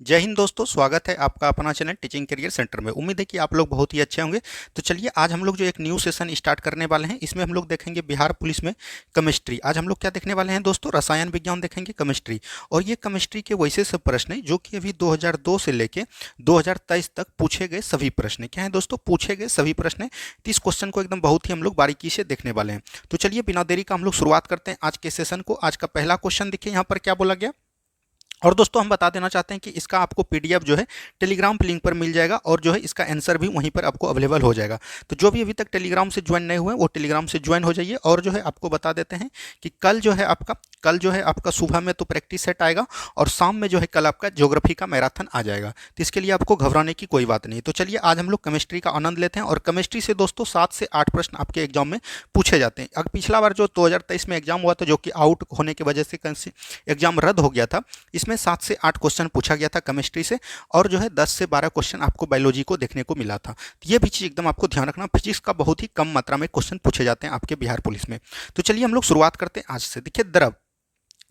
जय हिंद दोस्तों, स्वागत है आपका अपना चैनल टीचिंग करियर सेंटर में। उम्मीद है कि आप लोग बहुत ही अच्छे होंगे। तो चलिए आज हम लोग जो एक न्यू सेशन स्टार्ट करने वाले हैं, इसमें हम लोग देखेंगे बिहार पुलिस में केमिस्ट्री। आज हम लोग क्या देखने वाले हैं दोस्तों, रसायन विज्ञान देखेंगे, केमिस्ट्री। और ये केमिस्ट्री के वैसे सब प्रश्न हैं जो कि अभी 2002 से लेके 2023 तक पूछे गए सभी प्रश्न क्या हैं दोस्तों, पूछे गए सभी प्रश्न हैं। तो इस क्वेश्चन को एकदम बहुत ही हम लोग बारीकी से देखने वाले हैं। तो चलिए बिना देरी का हम लोग शुरुआत करते हैं आज के सेशन को। आज का पहला क्वेश्चन देखिए यहाँ पर क्या बोला गया। और दोस्तों हम बता देना चाहते हैं कि इसका आपको पीडीएफ जो है टेलीग्राम लिंक पर मिल जाएगा और जो है इसका आंसर भी वहीं पर आपको अवेलेबल हो जाएगा। तो जो भी अभी तक टेलीग्राम से ज्वाइन नहीं हुए हैं वो टेलीग्राम से ज्वाइन हो जाइए। और जो है आपको बता देते हैं कि कल जो है आपका सुबह में तो प्रैक्टिस सेट आएगा और शाम में जो है कल आपका ज्योग्राफी का मैराथन आ जाएगा। तो इसके लिए आपको घबराने की कोई बात नहीं। तो चलिए आज हम लोग केमिस्ट्री का आनंद लेते हैं। और केमिस्ट्री से दोस्तों 7 से 8 प्रश्न आपके एग्जाम में पूछे जाते हैं। अब पिछला बार जो 2023 में एग्जाम हुआ था, जो कि आउट होने की वजह से एग्जाम रद्द हो गया था, इसमें 7 से 8 क्वेश्चन पूछा गया था केमिस्ट्री से। और जो है 10 से 12 क्वेश्चन आपको बायोलॉजी को देखने को मिला था। तो ये भी चीज़ एकदम आपको ध्यान रखना, फिजिक्स का बहुत ही कम मात्रा में क्वेश्चन पूछे जाते हैं आपके बिहार पुलिस में। तो चलिए हम लोग शुरुआत करते हैं आज से। देखिए द्रव,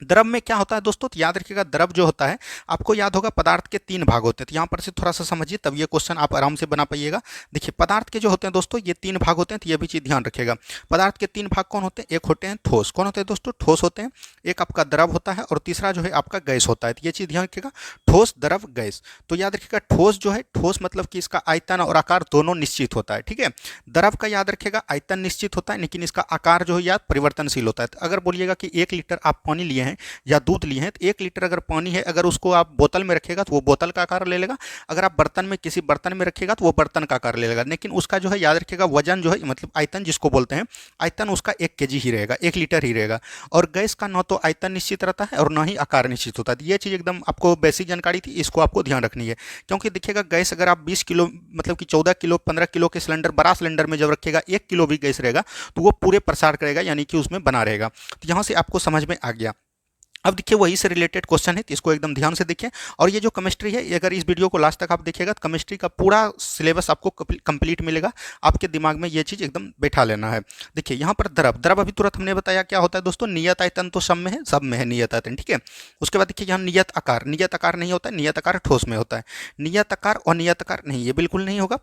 द्रव में क्या होता है दोस्तों, तो याद रखिएगा द्रव जो होता है, आपको याद होगा पदार्थ के 3 भाग होते हैं। तो यहाँ पर से थोड़ा सा समझिए तब ये क्वेश्चन आप आराम से बना पाइएगा। देखिए पदार्थ के जो होते हैं दोस्तों ये 3 भाग होते हैं, तो ये भी चीज़ ध्यान रखिएगा। पदार्थ के 3 भाग कौन होते हैं, एक होते हैं ठोस। कौन होते हैं दोस्तों, ठोस होते हैं। एक आपका द्रव होता है और तीसरा जो है आपका गैस होता है। तो ये चीज़ ध्यान रखिएगा, ठोस द्रव गैस। तो याद रखिएगा ठोस जो है, ठोस मतलब कि इसका आयतन और आकार दोनों निश्चित होता है, ठीक है। द्रव का याद रखिएगा आयतन निश्चित होता है, लेकिन इसका आकार जो है याद परिवर्तनशील होता है। तो अगर बोलिएगा कि 1 लीटर आप पानी लिए हैं या दूध लिए हैं, तो 1 लीटर अगर पानी है, अगर उसको आप बोतल में रखेगा तो वो बोतल का आकार ले लेगा। अगर आप बर्तन में किसी बर्तन में रखेगा तो वो बर्तन का आकार ले लेगा। लेकिन उसका जो है याद रखिएगा वजन जो है, मतलब आयतन जिसको बोलते हैं, आयतन उसका 1 केजी ही रहेगा, 1 लीटर ही रहेगा। और गैस का न तो आयतन निश्चित रहता है और न ही आकार निश्चित होता है। ये चीज़ एकदम आपको बेसिक जानकारी थी, इसको आपको ध्यान रखनी है। क्योंकि देखिएगा गैस अगर आप 20 किलो मतलब कि 14 किलो 15 किलो के सिलेंडर, बड़ा सिलेंडर में जब रखिएगा 1 किलो भी गैस रहेगा तो वो पूरे प्रसार करेगा, यानी कि उसमें बना रहेगा। तो यहाँ से आपको समझ में आ गया। अब देखिए वही से रिलेटेड क्वेश्चन है, तो इसको एकदम ध्यान से देखिए। और ये जो केमिस्ट्री है, अगर इस वीडियो को लास्ट तक आप देखिएगा तो केमिस्ट्री का पूरा सिलेबस आपको कंप्लीट मिलेगा। आपके दिमाग में ये चीज़ एकदम बैठा लेना है। देखिए यहाँ पर द्रव, द्रव अभी तुरंत हमने बताया क्या होता है दोस्तों, नियत आयतन तो सब में है नियत आयतन, ठीक है। उसके बाद देखिए यहाँ नियत आकार, नियत आकार नहीं होता है, नियत आकार ठोस में होता है। नियत आकार और नियत आकार नहीं, ये बिल्कुल नहीं होगा।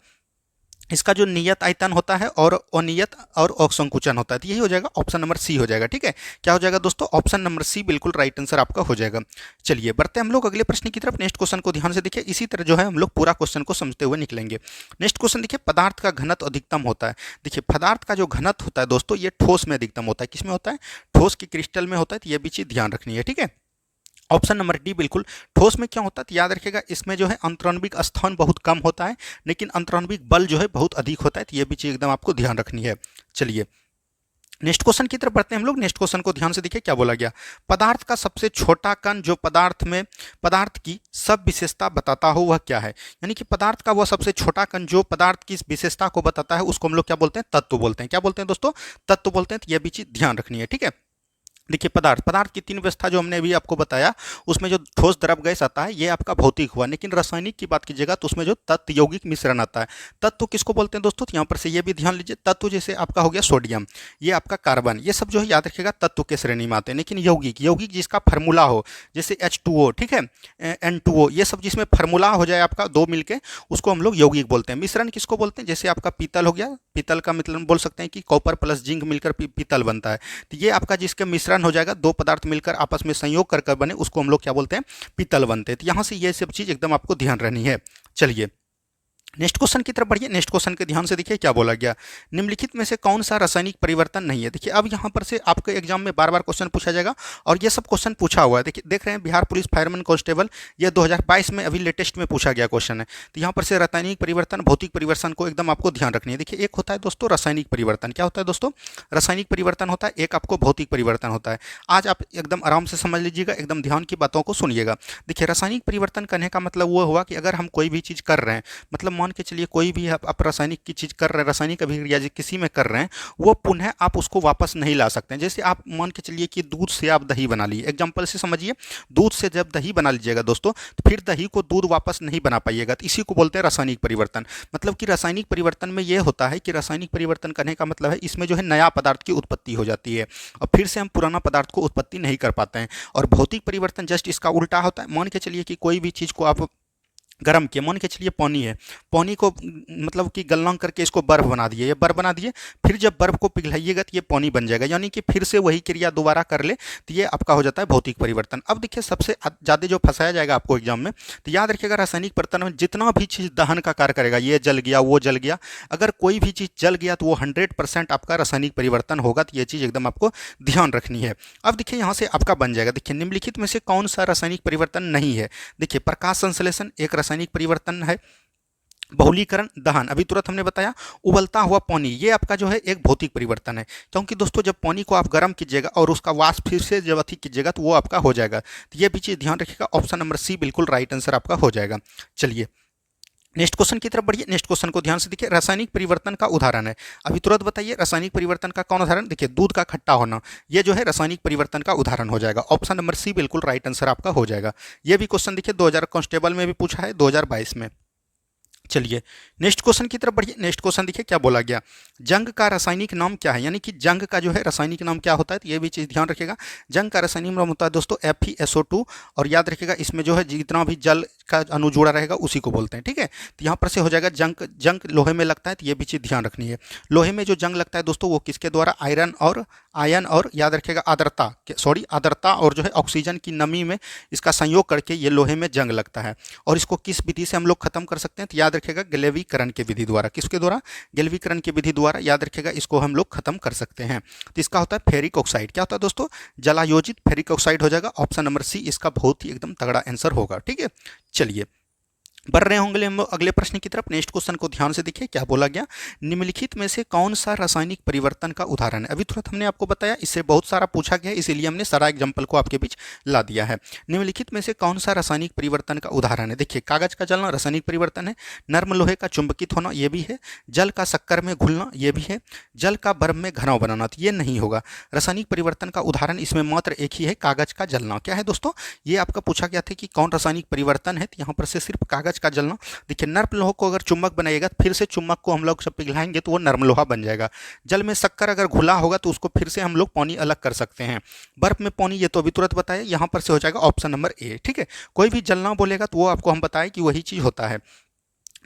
इसका जो नियत आयतन होता है और अनियत और अवसंकुचन होता है। तो यही हो जाएगा, ऑप्शन नंबर सी हो जाएगा, ठीक है। क्या हो जाएगा दोस्तों, ऑप्शन नंबर सी बिल्कुल राइट आंसर आपका हो जाएगा। चलिए बढ़ते हैं हम लोग अगले प्रश्न की तरफ। नेक्स्ट क्वेश्चन को ध्यान से देखिए, इसी तरह जो है हम लोग पूरा क्वेश्चन को समझते हुए निकलेंगे। नेक्स्ट क्वेश्चन देखिए, पदार्थ का घनत्व अधिकतम होता है। देखिए पदार्थ का जो घनत्व होता है दोस्तों, ये ठोस में अधिकतम होता है। किसमें होता है, ठोस की क्रिस्टल में होता है। तो ये भी चीज़ ध्यान रखनी है, ठीक है। ऑप्शन नंबर डी बिल्कुल। ठोस में क्या होता है, तो याद रखिएगा इसमें जो है अंतरणविक स्थान बहुत कम होता है, लेकिन अंतरणविक बल जो है बहुत अधिक होता है। तो ये भी चीज़ एकदम आपको ध्यान रखनी है। चलिए नेक्स्ट क्वेश्चन की तरफ बढ़ते हैं हम लोग। नेक्स्ट क्वेश्चन को ध्यान से देखिए क्या बोला गया। पदार्थ का सबसे छोटा कण जो पदार्थ की सब विशेषता बताता हो वह क्या है। यानी कि पदार्थ का वह सबसे छोटा कण जो पदार्थ की विशेषता को बताता है, उसको हम लोग क्या बोलते हैं, तत्व बोलते हैं। क्या बोलते हैं दोस्तों, तत्व बोलते हैं। तो यह भी चीज़ ध्यान रखनी है, ठीक है। देखिए पदार्थ की 3 व्यवस्था जो हमने अभी आपको बताया, उसमें जो ठोस द्रव गैस आता है ये आपका भौतिक हुआ। लेकिन रासायनिक की बात कीजिएगा तो उसमें जो तत्व यौगिक मिश्रण आता है। तत्व किसको बोलते हैं दोस्तों, तो यहाँ पर से ये भी ध्यान लीजिए। तत्व जैसे आपका हो गया सोडियम, ये आपका कार्बन, ये सब जो है याद रखिएगा तत्व के श्रेणी में आते हैं। लेकिन यौगिक, यौगिक जिसका फार्मूला हो, जैसे H2O, ठीक है, N2O, ये सब जिसमें फार्मूला हो जाए आपका 2 मिलके, उसको हम लोग यौगिक बोलते हैं। मिश्रण किसको बोलते हैं, जैसे आपका पीतल हो गया, पीतल का मतलब बोल सकते हैं कि कॉपर प्लस जिंक मिलकर पीतल बनता है। तो ये आपका जिसके मिश्रण हो जाएगा, 2 पदार्थ मिलकर आपस में संयोग कर बने, उसको हम लोग क्या बोलते हैं, पीतल बनते हैं। तो यहाँ से ये सब चीज़ एकदम आपको ध्यान रहनी है। चलिए नेक्स्ट क्वेश्चन की तरफ बढ़िए। नेक्स्ट क्वेश्चन के ध्यान से देखिए क्या बोला गया। निम्नलिखित में से कौन सा रासायनिक परिवर्तन नहीं है। देखिए अब यहाँ पर से आपके एग्जाम में बार बार क्वेश्चन पूछा जाएगा और ये सब क्वेश्चन पूछा हुआ है। देखिए देख रहे हैं बिहार पुलिस फायरमैन कांस्टेबल, ये 2022 में अभी लेटेस्ट में पूछा गया क्वेश्चन है। तो यहाँ पर से रासायनिक परिवर्तन, भौतिक परिवर्तन को एकदम आपको ध्यान रखनी है। देखिए एक होता है दोस्तों रासायनिक परिवर्तन, क्या होता है दोस्तों, रासायनिक परिवर्तन होता है, एक आपको भौतिक परिवर्तन होता है। आज आप एकदम आराम से समझ लीजिएगा, एकदम ध्यान की बातों को सुनिएगा। देखिए रासायनिक परिवर्तन करने का मतलब वो हुआ कि अगर हम कोई भी चीज़ कर रहे हैं, मतलब मान के चलिए कोई भी आप रासायनिक की चीज़ कर रहे हैं, रासायनिक अभिक्रिया किसी में कर रहे हैं, वो पुनः आप उसको वापस नहीं ला सकते हैं। जैसे आप मान के चलिए कि दूध से आप दही बना लिए, एग्जाम्पल से समझिए, दूध से जब दही बना लीजिएगा दोस्तों, तो फिर दही को दूध वापस नहीं बना पाइएगा, तो इसी को बोलते हैं रासायनिक परिवर्तन। मतलब कि रासायनिक परिवर्तन में ये होता है कि रासायनिक परिवर्तन करने का मतलब है इसमें जो है नया पदार्थ की उत्पत्ति हो जाती है और फिर से हम पुराना पदार्थ को उत्पत्ति नहीं कर पाते हैं। और भौतिक परिवर्तन जस्ट इसका उल्टा होता है। मान के चलिए कि कोई भी चीज़ को आप गर्म किया, मान के चलिए पानी है, पानी को मतलब कि गलनांक करके इसको बर्फ बना दिए, ये बर्फ बना दिए, फिर जब बर्फ को पिघलाइएगा तो ये पानी बन जाएगा, यानी कि फिर से वही क्रिया दोबारा कर ले, तो ये आपका हो जाता है भौतिक परिवर्तन। अब देखिए सबसे ज़्यादा जो फंसाया जाएगा आपको एग्जाम में, तो याद रखिएगा रासायनिक परिवर्तन में जितना भी चीज़ दहन का कार्य करेगा, ये जल गया वो जल गया, अगर कोई भी चीज़ जल गया तो वो 100% आपका रासायनिक परिवर्तन होगा। तो ये चीज़ एकदम आपको ध्यान रखनी है। अब देखिए यहाँ से आपका बन जाएगा, देखिए निम्नलिखित में से कौन सा रासायनिक परिवर्तन नहीं है। देखिए प्रकाश संश्लेषण एक रासायनिक परिवर्तन है, बहुलीकरण दहन अभी तुरंत हमने बताया, उबलता हुआ पानी ये आपका जो है एक भौतिक परिवर्तन है, क्योंकि दोस्तों जब पानी को आप गर्म कीजिएगा और उसका वाष्प फिर से जब अति कीजिएगा तो वो आपका हो जाएगा। तो ये भी चीज़ ध्यान रखिएगा, ऑप्शन नंबर सी बिल्कुल राइट आंसर आपका हो जाएगा। चलिए नेक्स्ट क्वेश्चन की तरफ बढ़िए। नेक्स्ट क्वेश्चन को ध्यान से देखिए, रासायनिक परिवर्तन का उदाहरण है। अभी तुरंत बताइए रासायनिक परिवर्तन का कौन उदाहरण। देखिए दूध का खट्टा होना, ये जो है रासायनिक परिवर्तन का उदाहरण हो जाएगा। ऑप्शन नंबर सी बिल्कुल राइट आंसर आपका हो जाएगा। ये भी क्वेश्चन देखिए 2000 कांस्टेबल में भी पूछा है, 2022 में। चलिए नेक्स्ट क्वेश्चन की तरफ बढ़िए। नेक्स्ट क्वेश्चन देखिए क्या बोला गया, जंग का रासायनिक नाम क्या है, यानी कि जंग का जो है रासायनिक नाम क्या होता है। तो ये भी चीज़ ध्यान रखिएगा, जंग का रासायनिक नाम होता है दोस्तों FeSO2, और याद रखिएगा इसमें जो है जितना भी जल का अणु जुड़ा रहेगा उसी को बोलते हैं, ठीक है। तो यहाँ पर से हो जाएगा जंग, जंग लोहे में लगता है, तो ये भी चीज़ ध्यान रखनी है। लोहे में जो जंग लगता है दोस्तों वो किसके द्वारा, आयन और याद रखिएगा आर्द्रता और जो है ऑक्सीजन की नमी में इसका संयोग करके ये लोहे में जंग लगता है। और इसको किस विधि से हम लोग खत्म कर सकते हैं, तो याद रखिएगा गैल्वेनीकरण की विधि द्वारा। किसके द्वारा, गैल्वेनीकरण की विधि द्वारा याद रखिएगा इसको हम लोग खत्म कर सकते हैं। तो इसका होता है फेरिक ऑक्साइड, क्या होता है दोस्तों, जलायोजित फेरिक ऑक्साइड हो जाएगा। ऑप्शन नंबर सी इसका बहुत ही एकदम तगड़ा आंसर होगा, ठीक है। चलिए बढ़ रहे होंगे हम अगले प्रश्न की तरफ। नेक्स्ट क्वेश्चन को ध्यान से देखिए क्या बोला गया, निम्नलिखित में से कौन सा रासायनिक परिवर्तन का उदाहरण है। अभी तुरंत हमने आपको बताया, इससे बहुत सारा पूछा गया है, इसीलिए हमने सारा एग्जाम्पल को आपके बीच ला दिया है। निम्नलिखित में से कौन सा रासायनिक परिवर्तन का उदाहरण है। देखिए कागज का जलना रासायनिक परिवर्तन है, नर्म लोहे का चुंबकित होना ये भी है, जल का शक्कर में घुलना ये भी है, जल का बर्फ में घनाव बनाना, तो ये नहीं होगा। रासायनिक परिवर्तन का उदाहरण इसमें मात्र एक ही है, कागज का जलना। क्या है दोस्तों, ये आपका पूछा गया था कि कौन रासायनिक परिवर्तन है, तो यहाँ पर से सिर्फ कागज का जलना। देखिए नर्म लोहा को अगर चुम्बक बनाइएगा फिर से चुम्बक को हम लोग सब पिघलाएंगे तो वो नर्म लोहा बन जाएगा। जल में शक्कर अगर घुला होगा तो उसको फिर से हम लोग पानी अलग कर सकते हैं। बर्फ में पानी, ये तो अभी तुरंत बताया, यहाँ पर से हो जाएगा ऑप्शन नंबर ए, ठीक है। कोई भी जलना बोलेगा तो वो आपको हम बताएं कि वही चीज़ होता है।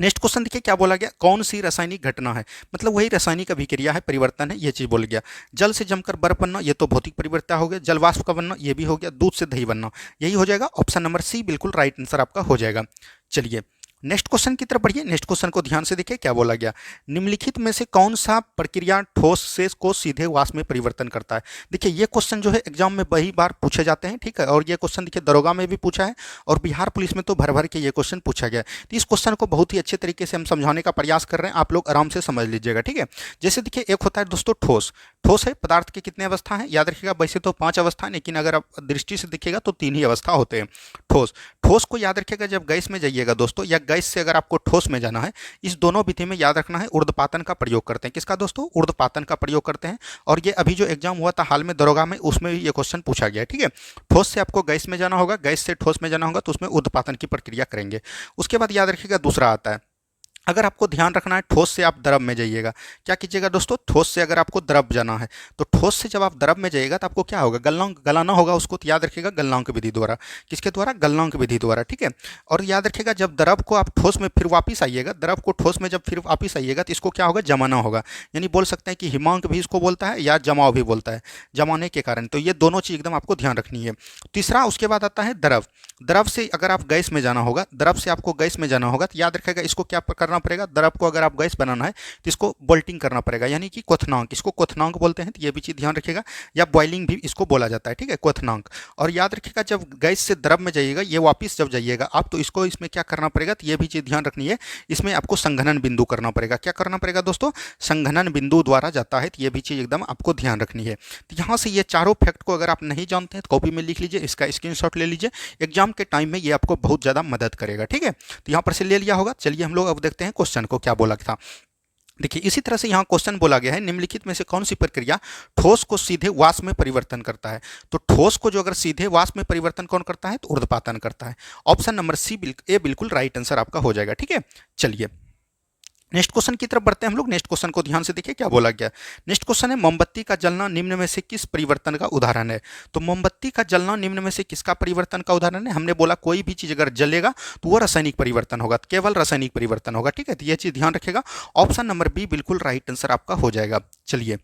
नेक्स्ट क्वेश्चन देखिए क्या बोला गया, कौन सी रासायनिक घटना है, मतलब वही रासायनिक अभिक्रिया है, परिवर्तन है, ये चीज़ बोल गया। जल से जमकर बर्फ बनना, ये तो भौतिक परिवर्तन हो गया। जल वाष्प का बनना, ये भी हो गया। दूध से दही बनना, यही हो जाएगा। ऑप्शन नंबर सी बिल्कुल राइट आंसर आपका हो जाएगा। चलिए नेक्स्ट क्वेश्चन की तरफ बढ़िए। नेक्स्ट क्वेश्चन को ध्यान से देखिए क्या बोला गया, निम्नलिखित में से कौन सा प्रक्रिया ठोस से को सीधे वाष्प में परिवर्तन करता है। देखिए ये क्वेश्चन जो है एग्जाम में कई बार पूछे जाते हैं, ठीक है। और ये क्वेश्चन देखिए दरोगा में भी पूछा है और बिहार पुलिस में तो भर भर के ये क्वेश्चन पूछा गया है। तो इस क्वेश्चन को बहुत ही अच्छे तरीके से हम समझाने का प्रयास कर रहे हैं, आप लोग आराम से समझ लीजिएगा, ठीक है। जैसे देखिए एक होता है दोस्तों ठोस, ठोस है पदार्थ की कितने अवस्था है, याद रखिएगा वैसे तो 5 अवस्था है, लेकिन अगर आप दृष्टि से देखिएगा तो 3 ही अवस्था होते हैं। ठोस, ठोस को याद रखिएगा जब गैस में जाइएगा दोस्तों, या गैस से अगर आपको ठोस में जाना है, इस दोनों विधि में याद रखना है ऊर्ध्वपातन का प्रयोग करते हैं। किसका दोस्तों, ऊर्ध्वपातन का प्रयोग करते हैं। और ये अभी जो एग्जाम हुआ था हाल में दरोगा में, उसमें भी ये क्वेश्चन पूछा गया, ठीक है। ठोस से आपको गैस में जाना होगा, गैस से ठोस में जाना होगा, तो उसमें ऊर्ध्वपातन की प्रक्रिया करेंगे। उसके बाद याद रखिएगा दूसरा आता है, अगर आपको ध्यान रखना है ठोस से आप द्रव में जाइएगा, क्या कीजिएगा दोस्तों, ठोस से अगर आपको द्रव जाना है तो ठोस से जब आप द्रव में जाइएगा तो आपको क्या होगा, गलाना होगा उसको। तो याद रखिएगा गलनांक विधि द्वारा, किसके द्वारा, गलनांक विधि द्वारा, ठीक है। और याद रखिएगा जब द्रव को आप ठोस में फिर वापस आइएगा, द्रव को ठोस में जब फिर वापस आइएगा तो इसको क्या होगा, जमाना होगा। यानी बोल सकते हैं कि हिमांक भी इसको बोलता है या जमाव भी बोलता है, जमाने के कारण। तो ये दोनों चीज़ एकदम आपको ध्यान रखनी है। तीसरा उसके बाद आता है द्रव, द्रव से अगर आप गैस में जाना होगा, द्रव से आपको गैस में जाना होगा तो याद रखिएगा इसको क्या करना पड़ेगा, द्रव को अगर आप गैस बनाना है तो इसको बोल्टिंग करना पड़ेगा, यानी कि क्वथनांक, इसको क्वथनांक बोलते हैं। तो ये भी चीज़ ध्यान रखिएगा, या बॉइलिंग भी इसको बोला जाता है, ठीक है, क्वथनांक। और याद रखिएगा जब गैस से द्रव में जाइएगा, ये वापस जब जाइएगा आप, तो इसको इसमें क्या करना पड़ेगा, तो ये भी चीज़ ध्यान रखनी है, इसमें आपको संघनन बिंदु करना पड़ेगा। क्या करना पड़ेगा दोस्तों, संघनन बिंदु द्वारा जाता है। तो ये भी चीज़ एकदम आपको ध्यान रखनी है। तो यहाँ से ये चारों फैक्ट को अगर आप नहीं जानते हैं तो कॉपी में लिख लीजिए, इसका स्क्रीनशॉट ले लीजिए, एग्जाम के टाइम में ये आपको बहुत ज़्यादा मदद करेगा, ठीक है। तो यहाँ पर से ले लिया होगा। चलिए हम लोग अब देखते हैं देखते हैं क्वेश्चन को क्या बोला था। देखिए इसी तरह से यहाँ क्वेश्चन बोला गया है, निम्नलिखित में से कौन सी प्रक्रिया ठोस को सीधे वाष्प में परिवर्तन करता है। तो ठोस को जो अगर सीधे वाष्प में परिवर्तन कौन करता है, तो ऊर्ध्वपातन करता है। ऑप्शन नंबर सी ए बिल्कुल राइट आंसर आपका हो जाएगा। ठीक है, चलिए नेक्स्ट क्वेश्चन की तरफ बढ़ते हैं हम लोग। नेक्स्ट क्वेश्चन को ध्यान से देखिए क्या बोला गया। नेक्स्ट क्वेश्चन है, मोमबत्ती का जलना निम्न में से किस परिवर्तन का उदाहरण है। तो मोमबत्ती का जलना निम्न में से किसका परिवर्तन का उदाहरण है। हमने बोला कोई भी चीज अगर जलेगा तो वो रासायनिक परिवर्तन होगा, केवल रासायनिक परिवर्तन होगा। ठीक है, तो ये चीज ध्यान रखेगा। ऑप्शन नंबर बी बिल्कुल राइट आंसर आपका हो जाएगा। चलिए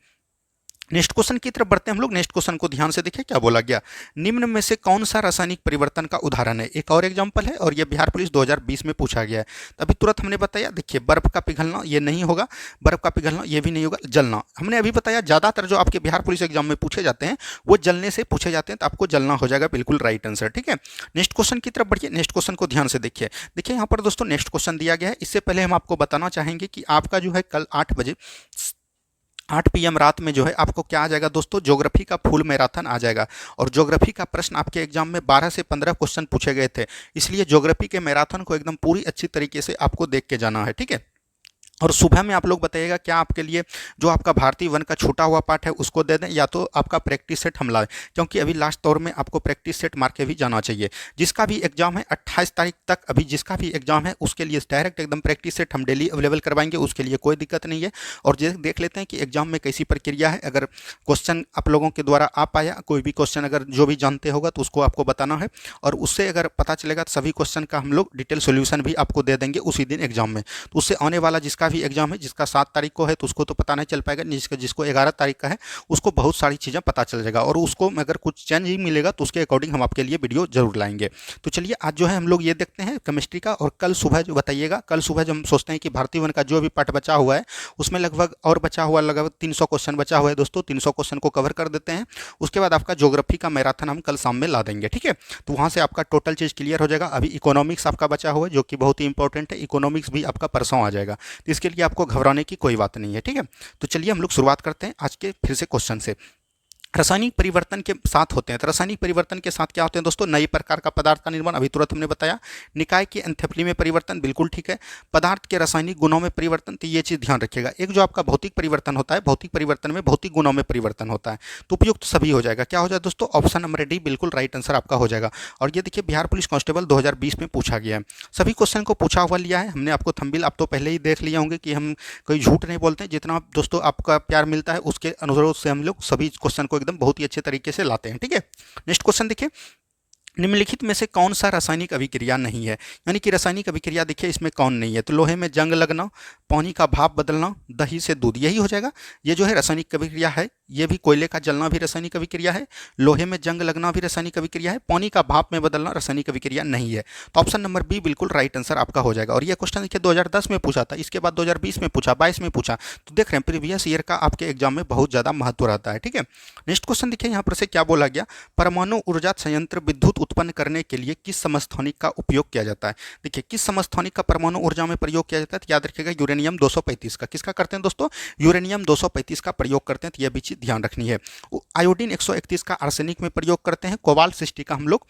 नेक्स्ट क्वेश्चन की तरफ बढ़ते हैं हम लोग। नेक्स्ट क्वेश्चन को ध्यान से देखिए क्या बोला गया। निम्न में से कौन सा रासायनिक परिवर्तन का उदाहरण है। एक और एग्जांपल है और ये बिहार पुलिस 2020 में पूछा गया है। तभी तुरंत हमने बताया, देखिए बर्फ का पिघलना ये नहीं होगा, बर्फ का पिघलना ये भी नहीं होगा, जलना हमने अभी बताया। ज्यादातर जो आपके बिहार पुलिस एग्जाम में पूछे जाते हैं वो जलने से पूछे जाते हैं, तो आपको जलना हो जाएगा बिल्कुल राइट आंसर। ठीक है, नेक्स्ट क्वेश्चन की तरफ बढ़िए। नेक्स्ट क्वेश्चन को ध्यान से देखिए। देखिए यहाँ पर दोस्तों नेक्स्ट क्वेश्चन दिया गया है। इससे पहले हम आपको बताना चाहेंगे कि आपका जो है कल 8 बजे 8 PM रात में जो है आपको क्या आ जाएगा दोस्तों, ज्योग्राफी का फुल मैराथन आ जाएगा। और ज्योग्राफी का प्रश्न आपके एग्जाम में 12 से 15 क्वेश्चन पूछे गए थे, इसलिए ज्योग्राफी के मैराथन को एकदम पूरी अच्छी तरीके से आपको देख के जाना है। ठीक है, और सुबह में आप लोग बताइएगा क्या आपके लिए जो आपका भारतीय वन का छूटा हुआ पार्ट है उसको दे दें, या तो आपका प्रैक्टिस सेट हम लाएं, क्योंकि अभी लास्ट दौर में आपको प्रैक्टिस सेट मार के भी जाना चाहिए। जिसका भी एग्जाम है 28 तारीख तक, अभी जिसका भी एग्जाम है उसके लिए डायरेक्ट एकदम प्रैक्टिस सेट हम डेली अवेलेबल करवाएंगे, उसके लिए कोई दिक्कत नहीं है। और देख लेते हैं कि एग्जाम में कैसी प्रक्रिया है। अगर क्वेश्चन आप लोगों के द्वारा आ पाया, कोई भी क्वेश्चन अगर जो भी जानते होगा तो उसको आपको बताना है, और उससे अगर पता चलेगा तो सभी क्वेश्चन का हम लोग डिटेल सोल्यूशन भी आपको दे देंगे उसी दिन एग्जाम में। तो उससे आने वाला जिसका भी एग्जाम है, जिसका 7 तारीख को है तो उसको तो पता नहीं चल पाएगा, जिसको 11 तारीख का है उसको बहुत सारी चीज़ें पता चल जाएगा, और उसको अगर कुछ चेंज ही मिलेगा तो उसके अकॉर्डिंग हम आपके लिए वीडियो जरूर लाएंगे। तो चलिए आज जो है हम लोग ये देखते हैं केमिस्ट्री का, और कल सुबह जो बताइएगा, कल सुबह जो हम सोचते हैं कि भारतीय वन का जो भी पार्ट बचा हुआ है उसमें लगभग और बचा हुआ लगभग 300 क्वेश्चन बचा हुआ है दोस्तों। 300 क्वेश्चन को कवर कर देते हैं, उसके बाद आपका ज्योग्राफी का मैराथन हम कल शाम में ला देंगे। ठीक है, तो वहाँ से आपका टोटल चीज़ क्लियर हो जाएगा। अभी इकोनॉमिक्स आपका बचा हुआ है जो कि बहुत ही इंपॉर्टेंट है, इकोनॉमिक्स भी आपका परसों आ जाएगा, तो इसके लिए आपको घबराने की कोई बात नहीं है। ठीक है, तो चलिए हम लोग शुरुआत करते हैं आज के फिर से क्वेश्चन से। रासायनिक परिवर्तन के साथ होते हैं, तो रासायनिक परिवर्तन के साथ क्या होते हैं दोस्तों, नए प्रकार का पदार्थ का निर्माण, अभी तुरंत हमने बताया। निकाय की एंथैल्पी में परिवर्तन, बिल्कुल ठीक है। पदार्थ के रासायनिक गुणों में परिवर्तन, तो ये चीज़ ध्यान रखिएगा। एक जो आपका भौतिक परिवर्तन होता है, भौतिक परिवर्तन में भौतिक गुणों में परिवर्तन होता है, तो उपयुक्त सभी हो जाएगा। क्या हो जाएगा दोस्तों, ऑप्शन नंबर डी बिल्कुल राइट आंसर आपका हो जाएगा। और ये देखिए बिहार पुलिस कांस्टेबल 2020 में पूछा गया है, सभी क्वेश्चन को पूछा हुआ लिया है हमने। आपको थंबनेल आप तो पहले ही देख लिए होंगे कि हम कोई झूठ नहीं बोलते हैं। जितना दोस्तों आपका प्यार मिलता है उसके अनुरोध से हम लोग सभी क्वेश्चन को एकदम बहुत ही अच्छे तरीके से लाते हैं। ठीक है, नेक्स्ट क्वेश्चन देखिए। निम्नलिखित में से कौन सा रासायनिक अभिक्रिया नहीं है, यानी कि रासायनिक अभिक्रिया देखिए इसमें कौन नहीं है। तो लोहे में जंग लगना, पानी का भाप बदलना, दही से दूध, यही हो जाएगा। ये जो है रासायनिक अभिक्रिया है, ये भी कोयले का जलना भी रासायनिक अभिक्रिया है, लोहे में जंग लगना भी रासायनिक अभिक्रिया है, पानी का भाप में बदलना रासायनिक अभिक्रिया नहीं है। तो ऑप्शन नंबर बी बिल्कुल राइट आंसर आपका हो जाएगा। और ये क्वेश्चन देखिए 2010 में पूछा था, इसके बाद 2020 में पूछा, 22 में पूछा, तो देख रहे हैं प्रीवियस ईयर का आपके एग्जाम में बहुत ज़्यादा महत्व रहता है। ठीक है, नेक्स्ट क्वेश्चन देखिए यहाँ पर से क्या बोला गया। परमाणु ऊर्जा संयंत्र विद्युत उत्पन्न करने के लिए किस समस्थानिक का उपयोग किया जाता है। देखिए किस समस्थानिक का परमाणु ऊर्जा में प्रयोग किया जाता है, तो याद रखिएगा यूरेनियम 235 का। किसका करते हैं दोस्तों, यूरेनियम 235 का प्रयोग करते हैं, तो यह भी चीज ध्यान रखनी है। आयोडीन 131 का आर्सेनिक में प्रयोग करते हैं, कोबाल्ट 60 का हम लोग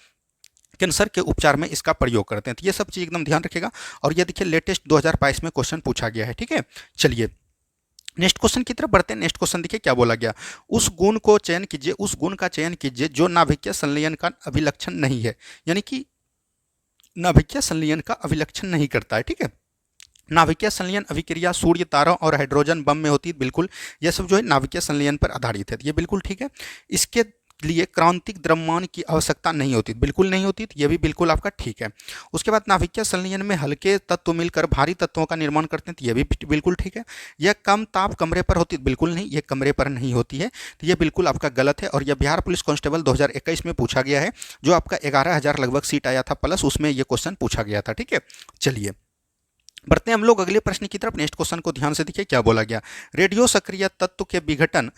कैंसर के उपचार में इसका प्रयोग करते हैं। तो ये सब चीज एकदम ध्यान रखिएगा। और ये देखिए लेटेस्ट 2022 में क्वेश्चन पूछा गया है। ठीक है, चलिए नेक्स्ट क्वेश्चन की तरफ बढ़ते हैं। नेक्स्ट क्वेश्चन देखिए क्या बोला गया। उस गुण को चयन कीजिए, उस गुण का चयन कीजिए जो नाभिकीय संलयन का अभिलक्षण नहीं है, यानी कि नाभिकीय संलयन का अभिलक्षण नहीं करता है। ठीक है, नाभिकीय संलयन अभिक्रिया सूर्य, तारों और हाइड्रोजन बम में होती है, बिल्कुल यह सब जो है नाभिकीय संलयन पर आधारित है, ये बिल्कुल ठीक है। इसके लिए क्रांतिक द्रव्यमान की आवश्यकता नहीं होती, बिल्कुल नहीं होती, तो ये भी बिल्कुल आपका ठीक है। उसके बाद नाभिकीय संलयन में हल्के तत्व मिलकर भारी तत्वों का निर्माण करते हैं, तो ये भी बिल्कुल ठीक है। यह कम ताप कमरे पर होती है, बिल्कुल नहीं, ये कमरे पर नहीं होती है, तो ये बिल्कुल आपका गलत है। और यह बिहार पुलिस कांस्टेबल 2021 में पूछा गया है, जो आपका 11,000 लगभग सीट आया था प्लस, उसमें यह क्वेश्चन पूछा गया था। ठीक है, चलिए बढ़ते हैं हम लोग अगले प्रश्न की तरफ। नेक्स्ट क्वेश्चन को ध्यान से देखिए क्या बोला गया। रेडियो सक्रिय तत्व के विघटन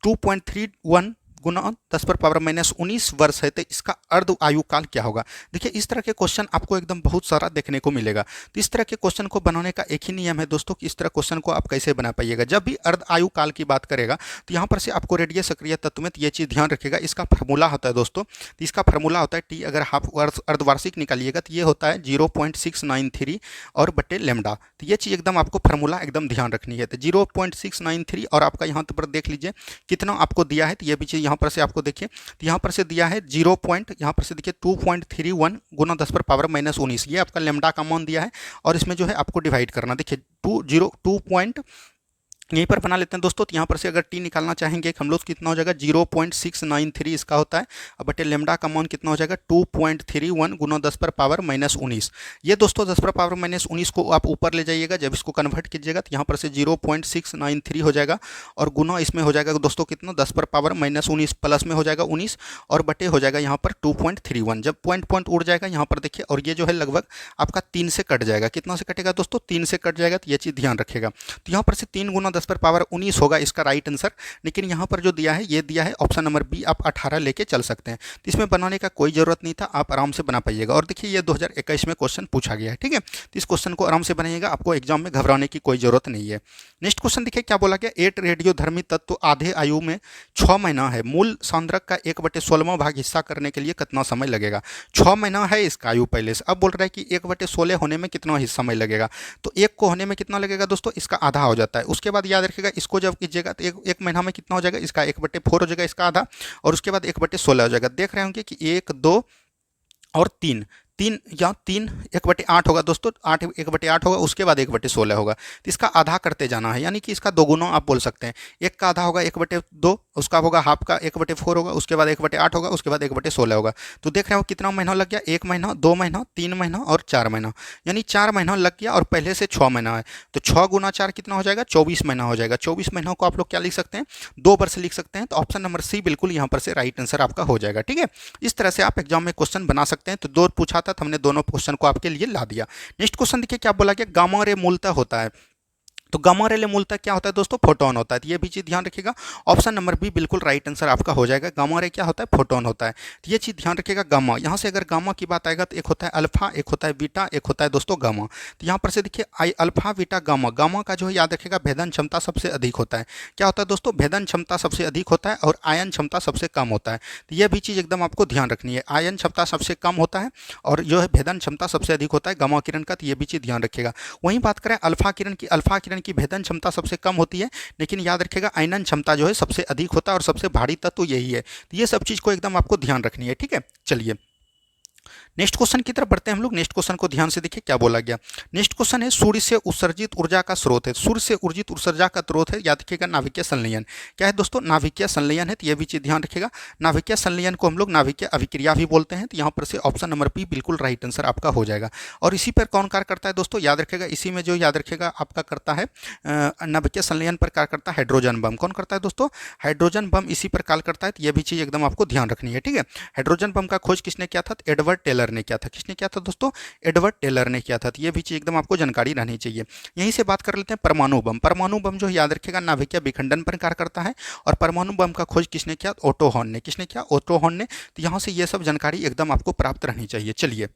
2.31 गुना 10⁻⁻19 वर्ष है तो इसका अर्ध आयु काल क्या होगा। देखिए इस तरह के क्वेश्चन आपको एकदम बहुत सारा देखने को मिलेगा। तो इस तरह के क्वेश्चन को बनाने का एक ही नियम है दोस्तों कि इस तरह क्वेश्चन को आप कैसे बना पाइएगा। जब भी अर्ध आयु काल की बात करेगा तो यहाँ पर से आपको रेडियल सक्रिय तत्व में ये चीज़ ध्यान रखिएगा, इसका फार्मूला होता है दोस्तों। तो इसका फार्मूला होता है टी, अगर हाफ अर्धवार्षिक निकालिएगा तो ये होता है 0.693 और बटे लेमडा। तो ये चीज़ एकदम आपको फार्मूला एकदम ध्यान रखनी है। तो 0.693 और आपका यहाँ पर देख लीजिए कितना आपको दिया है। तो ये भी चीज़ यहाँ पर से आपको देखिए, तो यहाँ पर से दिया है 0. यहाँ पर से देखिए 2.31 गुना 10⁻⁻19, ये आपका लेमडा का मान दिया है और इसमें जो है आपको डिवाइड करना। देखिए 2 यहीं पर बना लेते हैं दोस्तों। तो यहाँ पर से अगर टी निकालना चाहेंगे हम लोग कितना हो जाएगा 0.693 इसका होता है, अब बटे लेमडा का मान कितना हो जाएगा 2.31 गुना 10⁻⁻19। ये दोस्तों 10⁻⁻19 को आप ऊपर ले जाइएगा, जब इसको कन्वर्ट कीजिएगा तो यहाँ पर से 0.693 हो जाएगा और गुना इसमें हो जाएगा दोस्तों कितना 10⁻⁻19 प्लस में हो जाएगा 19 और बटे हो जाएगा यहाँ पर 2.31। जब पॉइंट उड़ जाएगा यहाँ पर देखिए, और ये जो है लगभग आपका 3 से कट जाएगा। कितना से कटेगा दोस्तों 3 से कट जाएगा, तो ये चीज़ ध्यान रखेगा। तो यहाँ पर से 3 गुना 10⁻19 होगा इसका राइट आंसर। लेकिन यहाँ पर जो दिया है ये दिया है ऑप्शन नंबर बी, आप 18 लेके चल सकते हैं। तो इसमें बनाने का कोई ज़रूरत नहीं था, आप आराम से बना पाइएगा। और देखिए ये 2021 में क्वेश्चन पूछा गया है, ठीक है। तो इस क्वेश्चन को आराम से बनाइएगा, आपको एग्जाम में घबराने की कोई ज़रूरत नहीं है। नेक्स्ट क्वेश्चन देखिए क्या बोला गया, 8 रेडियोधर्मी तत्व आधे आयु में 6 महीना है, मूल सांद्रक का 1/16 भाग हिस्सा करने के लिए कितना समय लगेगा। 6 महीना है इसका आयु पहले से, अब बोल रहा है कि 1/16 होने में कितना समय लगेगा। तो 1 को होने में कितना लगेगा दोस्तों, इसका आधा हो जाता है। उसके बाद याद रखिएगा इसको जब कीजिएगा तो एक महीना में कितना हो जाएगा, इसका 1/4 हो जाएगा इसका आधा, और उसके बाद 1/16 हो जाएगा। देख रहे होंगे कि 1, 2 और 3 या 3 1/8 होगा दोस्तों, 8 1/8 होगा, उसके बाद 1/16 होगा। तो इसका आधा करते जाना है, यानी कि इसका दोगुना आप बोल सकते हैं। एक का आधा होगा 1/2, उसका होगा हाफ का 1/4 होगा, उसके बाद 1/8 होगा, उसके बाद 1/16 होगा। तो देख रहे हो कितना महीना लग गया, 1 महीना, 2 महीना, 3 महीना और 4 महीना, यानी 4 महीना लग गया और पहले से 6 महीना है। तो 6 गुना 4 कितना हो जाएगा, 24 महीना हो जाएगा। 24 महीनों को आप लोग क्या लिख सकते हैं, 2 वर्ष लिख सकते हैं। तो ऑप्शन नंबर सी बिल्कुल यहाँ पर से राइट आंसर आपका हो जाएगा, ठीक है। इस तरह से आप एग्जाम में क्वेश्चन बना सकते हैं। तो 2 पूछा था, हमने दोनों क्वेश्चन को आपके लिए ला दिया। नेक्स्ट क्वेश्चन देखिए क्या बोला गया, गामा रे मूलतः होता है। तो गामा रे मूलतः क्या होता है दोस्तों, फोटोन होता है। तो ये भी चीज़ ध्यान रखिएगा, ऑप्शन नंबर बी बिल्कुल राइट आंसर आपका हो जाएगा। गामा रे क्या होता है, फोटोन होता है। तो ये चीज़ ध्यान रखिएगा। गामा, यहाँ से अगर गामा की बात आएगा तो एक होता है अल्फा, एक होता है बीटा, एक होता है दोस्तों गामा। तो यहाँ पर से देखिए अल्फा बीटा गामा, गामा का जो है याद रखिएगा भेदन क्षमता सबसे अधिक होता है। क्या होता है दोस्तों, भेदन क्षमता सबसे अधिक होता है और आयन क्षमता सबसे कम होता है। तो ये भी चीज़ एकदम आपको ध्यान रखनी है, आयन क्षमता सबसे कम होता है और जो है भेदन क्षमता सबसे अधिक होता है गामा किरण का। तो ये भी चीज़ ध्यान रखिएगा। वहीं बात करें अल्फा किरण की भेदन क्षमता सबसे कम होती है, लेकिन याद रखिएगा आयनन क्षमता जो है सबसे अधिक होता है और सबसे भारी तत्व यही है। तो ये सब चीज़ को एकदम आपको ध्यान रखनी है, ठीक है। चलिए नेक्स्ट क्वेश्चन की तरफ बढ़ते हैं हम लोग। नेक्स्ट क्वेश्चन को ध्यान से देखिए क्या बोला गया। नेक्स्ट क्वेश्चन है सूर्य से उत्सर्जित ऊर्जा का स्रोत है। सूर्य से ऊर्जित ऊर्जा का स्रोत है, याद रखिएगा नाभिकीय संलयन। क्या है दोस्तों, नाभिकीय संलयन है। तो यह भी चीज़ ध्यान रखिएगा। नाभिकीय संलयन को हम लोग नाभिकीय अभिक्रिया भी बोलते हैं। तो यहाँ पर से ऑप्शन नंबर बी बिल्कुल राइट आंसर आपका हो जाएगा। और इसी पर कौन कार्य करता है दोस्तों, याद रखिएगा इसी में जो याद रखिएगा आपका करता है नाभिकीय संलयन पर कार्य करता है हाइड्रोजन बम। कौन करता है दोस्तों, हाइड्रोजन बम इसी पर कार्य करता है। तो यह भी चीज़ एकदम आपको ध्यान रखनी है, ठीक है। हाइड्रोजन बम का खोज किसने किया था, एडवर्ड टेलर ने किया था। किसने किया था दोस्तों, एडवर्ड टेलर ने किया था। तो ये भी चीज़ एकदम आपको जानकारी रहनी चाहिए। यहीं से बात कर लेते हैं परमाणु बम। परमाणु बम जो याद रखिएगा नाभिकीय विखंडन पर कार्य करता है। और परमाणु बम का खोज किसने किया, ओटो हॉर्न ने। किसने किया, ओटो हॉर्न ने। तो यहाँ से ये सब जानकारी एकदम आपको प्राप्त रहनी चाहिए। चलिए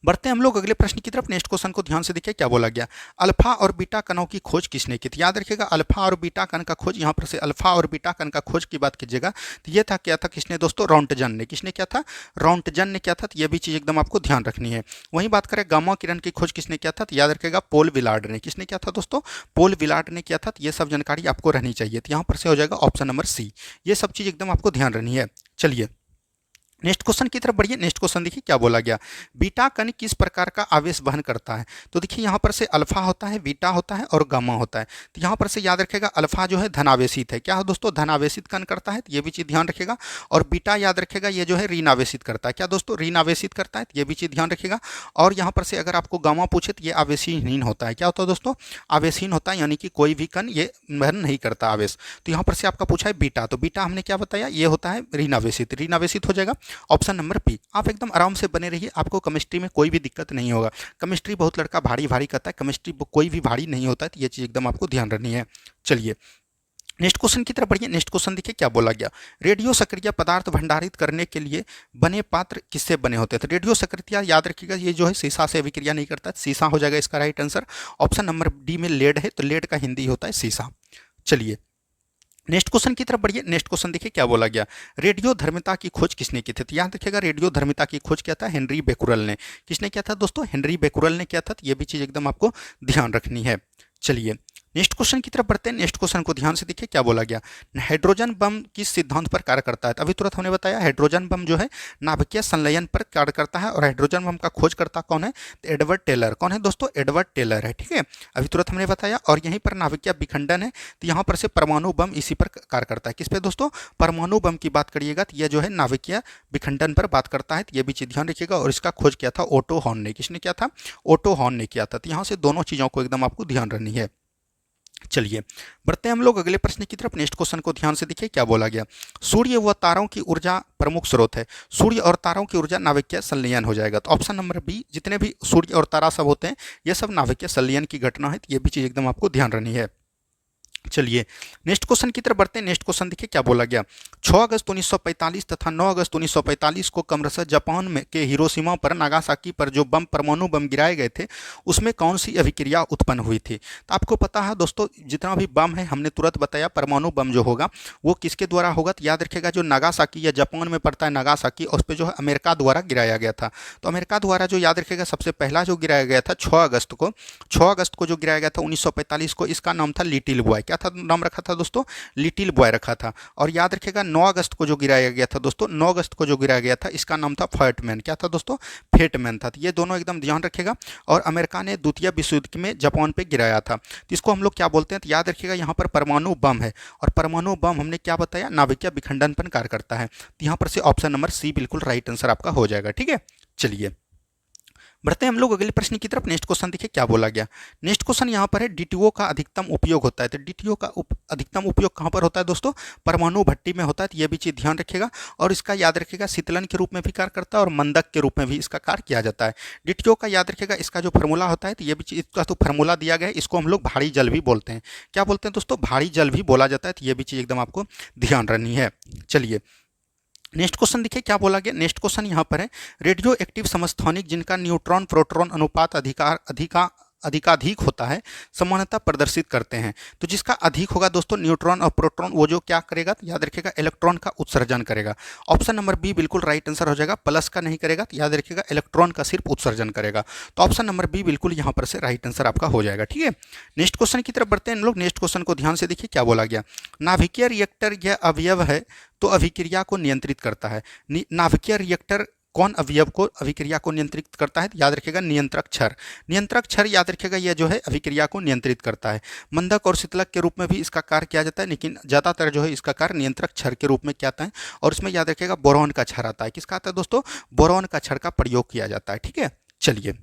बढ़ते हैं हम लोग अगले प्रश्न की तरफ। नेक्स्ट क्वेश्चन को ध्यान से देखिए क्या बोला गया, अल्फा और बीटा कणों की खोज किसने की थी। याद रखिएगा अल्फा और बीटा कण का खोज, यहाँ पर से अल्फा और बीटा कण का खोज की बात कीजिएगा तो ये था, क्या था, किसने दोस्तों, रोंटजन ने। किसने किया था, रोंटजन ने किया था। तो ये भी चीज़ एकदम आपको ध्यान रखनी है। वहीं बात करें गामा किरण की खोज किसने किया था, तो याद रखिएगा पोल विलार्ड ने। किसने किया था दोस्तों, पोल विलार्ड ने किया था। तो ये सब जानकारी आपको रहनी चाहिए। तो यहाँ पर से हो जाएगा ऑप्शन नंबर सी। ये सब चीज़ एकदम आपको ध्यान रहनी है। चलिए नेक्स्ट क्वेश्चन की तरफ बढ़िए। नेक्स्ट क्वेश्चन देखिए क्या बोला गया, बीटा कण किस प्रकार का आवेश वहन करता है। तो देखिए यहाँ पर से अल्फा होता है, बीटा होता है और गामा होता है। तो यहाँ पर से याद रखेगा अल्फा जो है धनावेशित है। क्या हो दोस्तों, धनावेशित कण करता है। तो ये भी चीज़ ध्यान रखेगा। और बीटा याद रखेगा ये जो है ऋणावेशित करता है। क्या दोस्तों, ऋणावेशित करता है। तो ये भी चीज़ ध्यान रखेगा। और यहाँ पर से अगर आपको गामा पूछे तो ये आवेशहीन होता है। क्या होता है दोस्तों, आवेशहीन होता है, यानी कि कोई भी कण ये वहन नहीं करता आवेश। तो यहाँ पर से आपका पूछा है बीटा, तो बीटा हमने क्या बताया, ये होता है ऋणावेशित। ऋणावेशित हो जाएगा ऑप्शन नंबर बी। आप एकदम आराम से बने रहिए, आपको केमिस्ट्री में कोई भी दिक्कत नहीं होगा। केमिस्ट्री बहुत लड़का भारी भारी करता है, केमिस्ट्री कोई भी भारी नहीं होता है। तो ये चीज़ एकदम आपको ध्यान रखनी है। चलिए नेक्स्ट क्वेश्चन की तरफ बढ़िए। नेक्स्ट क्वेश्चन देखिए क्या बोला गया। रेडियो सक्रिय पदार्थ भंडारित करने के लिए बने पात्र किससे बने होते हैं? तो रेडियो सक्रिय याद रखिएगा, ये जो है शीशा से अभिक्रिया नहीं करता, शीशा हो जाएगा इसका right answer. Option number D में लेड है, तो लेड का हिंदी होता है शीशा। चलिए नेक्स्ट क्वेश्चन की तरफ बढ़िए। नेक्स्ट क्वेश्चन देखिए क्या बोला गया। रेडियो धर्मिता की खोज किसने की थी? तो याद रखिएगा रेडियो धर्मिता की खोज क्या था? हेनरी बेकुरल ने। किसने किया था दोस्तों? हेनरी बेकुरल ने किया था। तो ये भी चीज एकदम आपको ध्यान रखनी है। चलिए नेक्स्ट क्वेश्चन की तरफ बढ़ते हैं। नेक्स्ट क्वेश्चन को ध्यान से देखिए क्या बोला गया। हाइड्रोजन बम किस सिद्धांत पर कार्य करता है? तो अभी तुरंत हमने बताया हाइड्रोजन बम जो है नाभिकीय संलयन पर कार्य करता है। और हाइड्रोजन बम का खोजकर्ता कौन है? तो एडवर्ड टेलर। कौन है दोस्तों? एडवर्ड टेलर है। ठीक है, अभी तुरंत हमने बताया। और यहीं पर नाभिकीय विखंडन है, तो यहाँ पर से परमाणु बम इसी पर कार्य करता है। किस पे दोस्तों? परमाणु बम की बात करिएगा तो यह जो है नाभिकीय विखंडन पर बात करता है। तो ये भी चीज ध्यान रखिएगा। और इसका खोज किया था ओटो हॉर्न ने। किसने किया था? ओटो हॉर्न ने किया था। तो यहाँ से दोनों चीजों को एकदम आपको ध्यान रखनी है। चलिए बढ़ते हैं हम लोग अगले प्रश्न की तरफ। नेक्स्ट क्वेश्चन को ध्यान से देखिए क्या बोला गया। सूर्य व तारों की ऊर्जा प्रमुख स्रोत है। सूर्य और तारों की ऊर्जा नाभिकीय संलयन हो जाएगा। तो ऑप्शन नंबर बी, जितने भी सूर्य और तारा सब होते हैं ये सब नाभिकीय संलयन की घटना है। तो ये भी चीज एकदम आपको ध्यान रखनी है। चलिए नेक्स्ट क्वेश्चन की तरफ बढ़ते हैं। नेक्स्ट क्वेश्चन देखिए क्या बोला गया। 6 अगस्त 1945 तथा 9 अगस्त 1945 को क्रमशः जापान में के हिरोशिमा पर नागासाकी पर जो बम परमाणु बम गिराए गए थे उसमें कौन सी अभिक्रिया उत्पन्न हुई थी? तो आपको पता है दोस्तों जितना भी बम है हमने तुरंत बताया परमाणु बम जो होगा वो किसके द्वारा होगा? तो याद रखिएगा जो नागासाकी या जापान में पड़ता है नागासाकी, उस पर जो है अमेरिका द्वारा गिराया गया था। तो अमेरिका द्वारा जो याद रखिएगा सबसे पहला जो गिराया गया था 6 अगस्त को जो गिराया गया था 1945 को, इसका नाम था लिटिल बॉय। क्या था नाम रखा था दोस्तों? लिटिल बॉय रखा था। और याद रखिएगा 9 अगस्त को जो गिराया गया था दोस्तों, 9 अगस्त को जो गिराया गया था इसका नाम था फैटमैन। क्या था दोस्तों? फेटमैन था। तो ये दोनों एकदम ध्यान रखिएगा। और अमेरिका ने द्वितीय विश्व युद्ध में जापान पे गिराया था। तो इसको हम लोग क्या बोलते हैं? तो याद रखिएगा यहाँ पर परमाणु बम है। और परमाणु बम हमने क्या बताया? नाभिकीय विखंडन पर कार्य करता है। तो यहाँ पर से ऑप्शन नंबर सी बिल्कुल राइट आंसर आपका हो जाएगा। ठीक है, चलिए बढ़ते हैं हम लोग अगले प्रश्न की तरफ। नेक्स्ट क्वेश्चन देखिए क्या बोला गया। नेक्स्ट क्वेश्चन यहाँ पर है डीटीओ का अधिकतम उपयोग होता है। तो डीटीओ का अधिकतम उपयोग कहाँ पर होता है दोस्तों? परमाणु भट्टी में होता है। तो ये भी चीज ध्यान रखिएगा। और इसका याद रखिएगा शीतलन के रूप में भी कार्य करता है और मंदक के रूप में भी इसका कार्य किया जाता है। डीटीओ का याद रखिएगा इसका जो फार्मूला होता है, तो ये भी चीज इसका तो फार्मूला दिया गया है। इसको हम लोग भारी जल भी बोलते हैं। क्या बोलते हैं दोस्तों? भारी जल भी बोला जाता है। तो ये भी चीज एकदम आपको ध्यान रखनी है। चलिए नेक्स्ट क्वेश्चन देखिए क्या बोला गया। नेक्स्ट क्वेश्चन यहाँ पर है रेडियो एक्टिव समस्थानिक जिनका न्यूट्रॉन प्रोटॉन अनुपात अधिकाधिक होता है समानता प्रदर्शित करते हैं। तो जिसका अधिक होगा दोस्तों न्यूट्रॉन और प्रोटॉन, वो जो क्या करेगा? तो याद रखिएगा इलेक्ट्रॉन का उत्सर्जन करेगा। ऑप्शन नंबर बी बिल्कुल राइट आंसर हो जाएगा। प्लस का नहीं करेगा। तो याद रखिएगा इलेक्ट्रॉन का सिर्फ उत्सर्जन करेगा। तो ऑप्शन नंबर बी बिल्कुल यहाँ पर से राइट आंसर आपका हो जाएगा। ठीक है, नेक्स्ट क्वेश्चन की तरफ बढ़ते हैं लोग। नेक्स्ट क्वेश्चन को ध्यान से देखिए क्या बोला गया। नाभिकीय रिएक्टर यह अवयव है तो अभिक्रिया को नियंत्रित करता है। नाभिकीय रिएक्टर कौन अवयव को अभिक्रिया को नियंत्रित करता है? याद रखिएगा नियंत्रक क्षर। नियंत्रक क्षर याद रखिएगा यह जो है अभिक्रिया को नियंत्रित करता है। मंदक और शीतलक के रूप में भी इसका कार्य किया जाता है, लेकिन ज़्यादातर जो है इसका कार्य नियंत्रक क्षर के रूप में किया जाता है। और इसमें याद रखिएगा बोरॉन का क्षर आता है। किसका आता है दोस्तों? बोरॉन का क्षर का प्रयोग किया जाता है। ठीक है, चलिए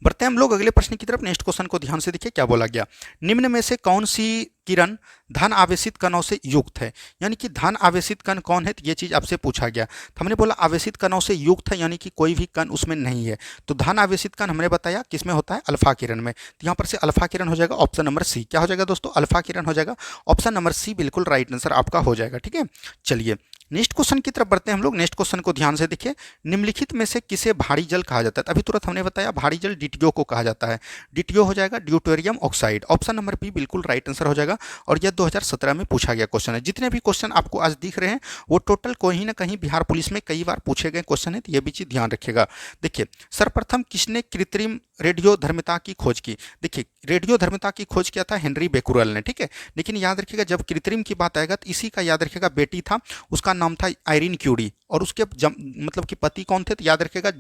बढ़ते हैं हम लोग अगले प्रश्न की तरफ। नेक्स्ट क्वेश्चन को ध्यान से देखिए क्या बोला गया। निम्न में से कौन सी किरण धन आवेशित कणों से युक्त है? यानी कि धन आवेशित कण कौन है? तो ये चीज आपसे पूछा गया। तो हमने बोला आवेशित कणों से युक्त है, यानी कि कोई भी कण उसमें नहीं है। तो धन आवेशित कण हमने बताया किसमें होता है? अल्फा किरण में। तो यहाँ पर से अल्फा किरण हो जाएगा ऑप्शन नंबर सी। क्या हो जाएगा दोस्तों? अल्फा किरण हो जाएगा। ऑप्शन नंबर सी बिल्कुल राइट आंसर आपका हो जाएगा। ठीक है, चलिए नेक्स्ट क्वेश्चन की तरफ बढ़ते हैं हम लोग। नेक्स्ट क्वेश्चन को ध्यान से देखिए। निम्नलिखित में से किसे भारी जल कहा जाता है? अभी तुरंत हमने बताया भारी जल डीटीओ को कहा जाता है। डीटीओ हो जाएगा deuterium oxide. Option number B बिल्कुल राइट आंसर हो जाएगा। और यह 2017 में पूछा गया क्वेश्चन है। जितने भी क्वेश्चन आपको आज दिख रहे हैं वो टोटल कहीं ना कहीं बिहार पुलिस में कई बार पूछे गए क्वेश्चन है। तो ये भी चीज ध्यान रखिएगा। देखिए सर्वप्रथम किसने कृत्रिम रेडियो धर्मिता की खोज की? देखिए रेडियो धर्मिता की खोज किया था हेनरी बेकुरल ने। ठीक है, लेकिन याद रखिएगा जब कृत्रिम की बात आएगा तो इसी का याद रखिएगा बेटी था, उसका नाम था आयरीन क्यूरी। और उसके मतलब कि पति कौन थे? तो याद रखिएगा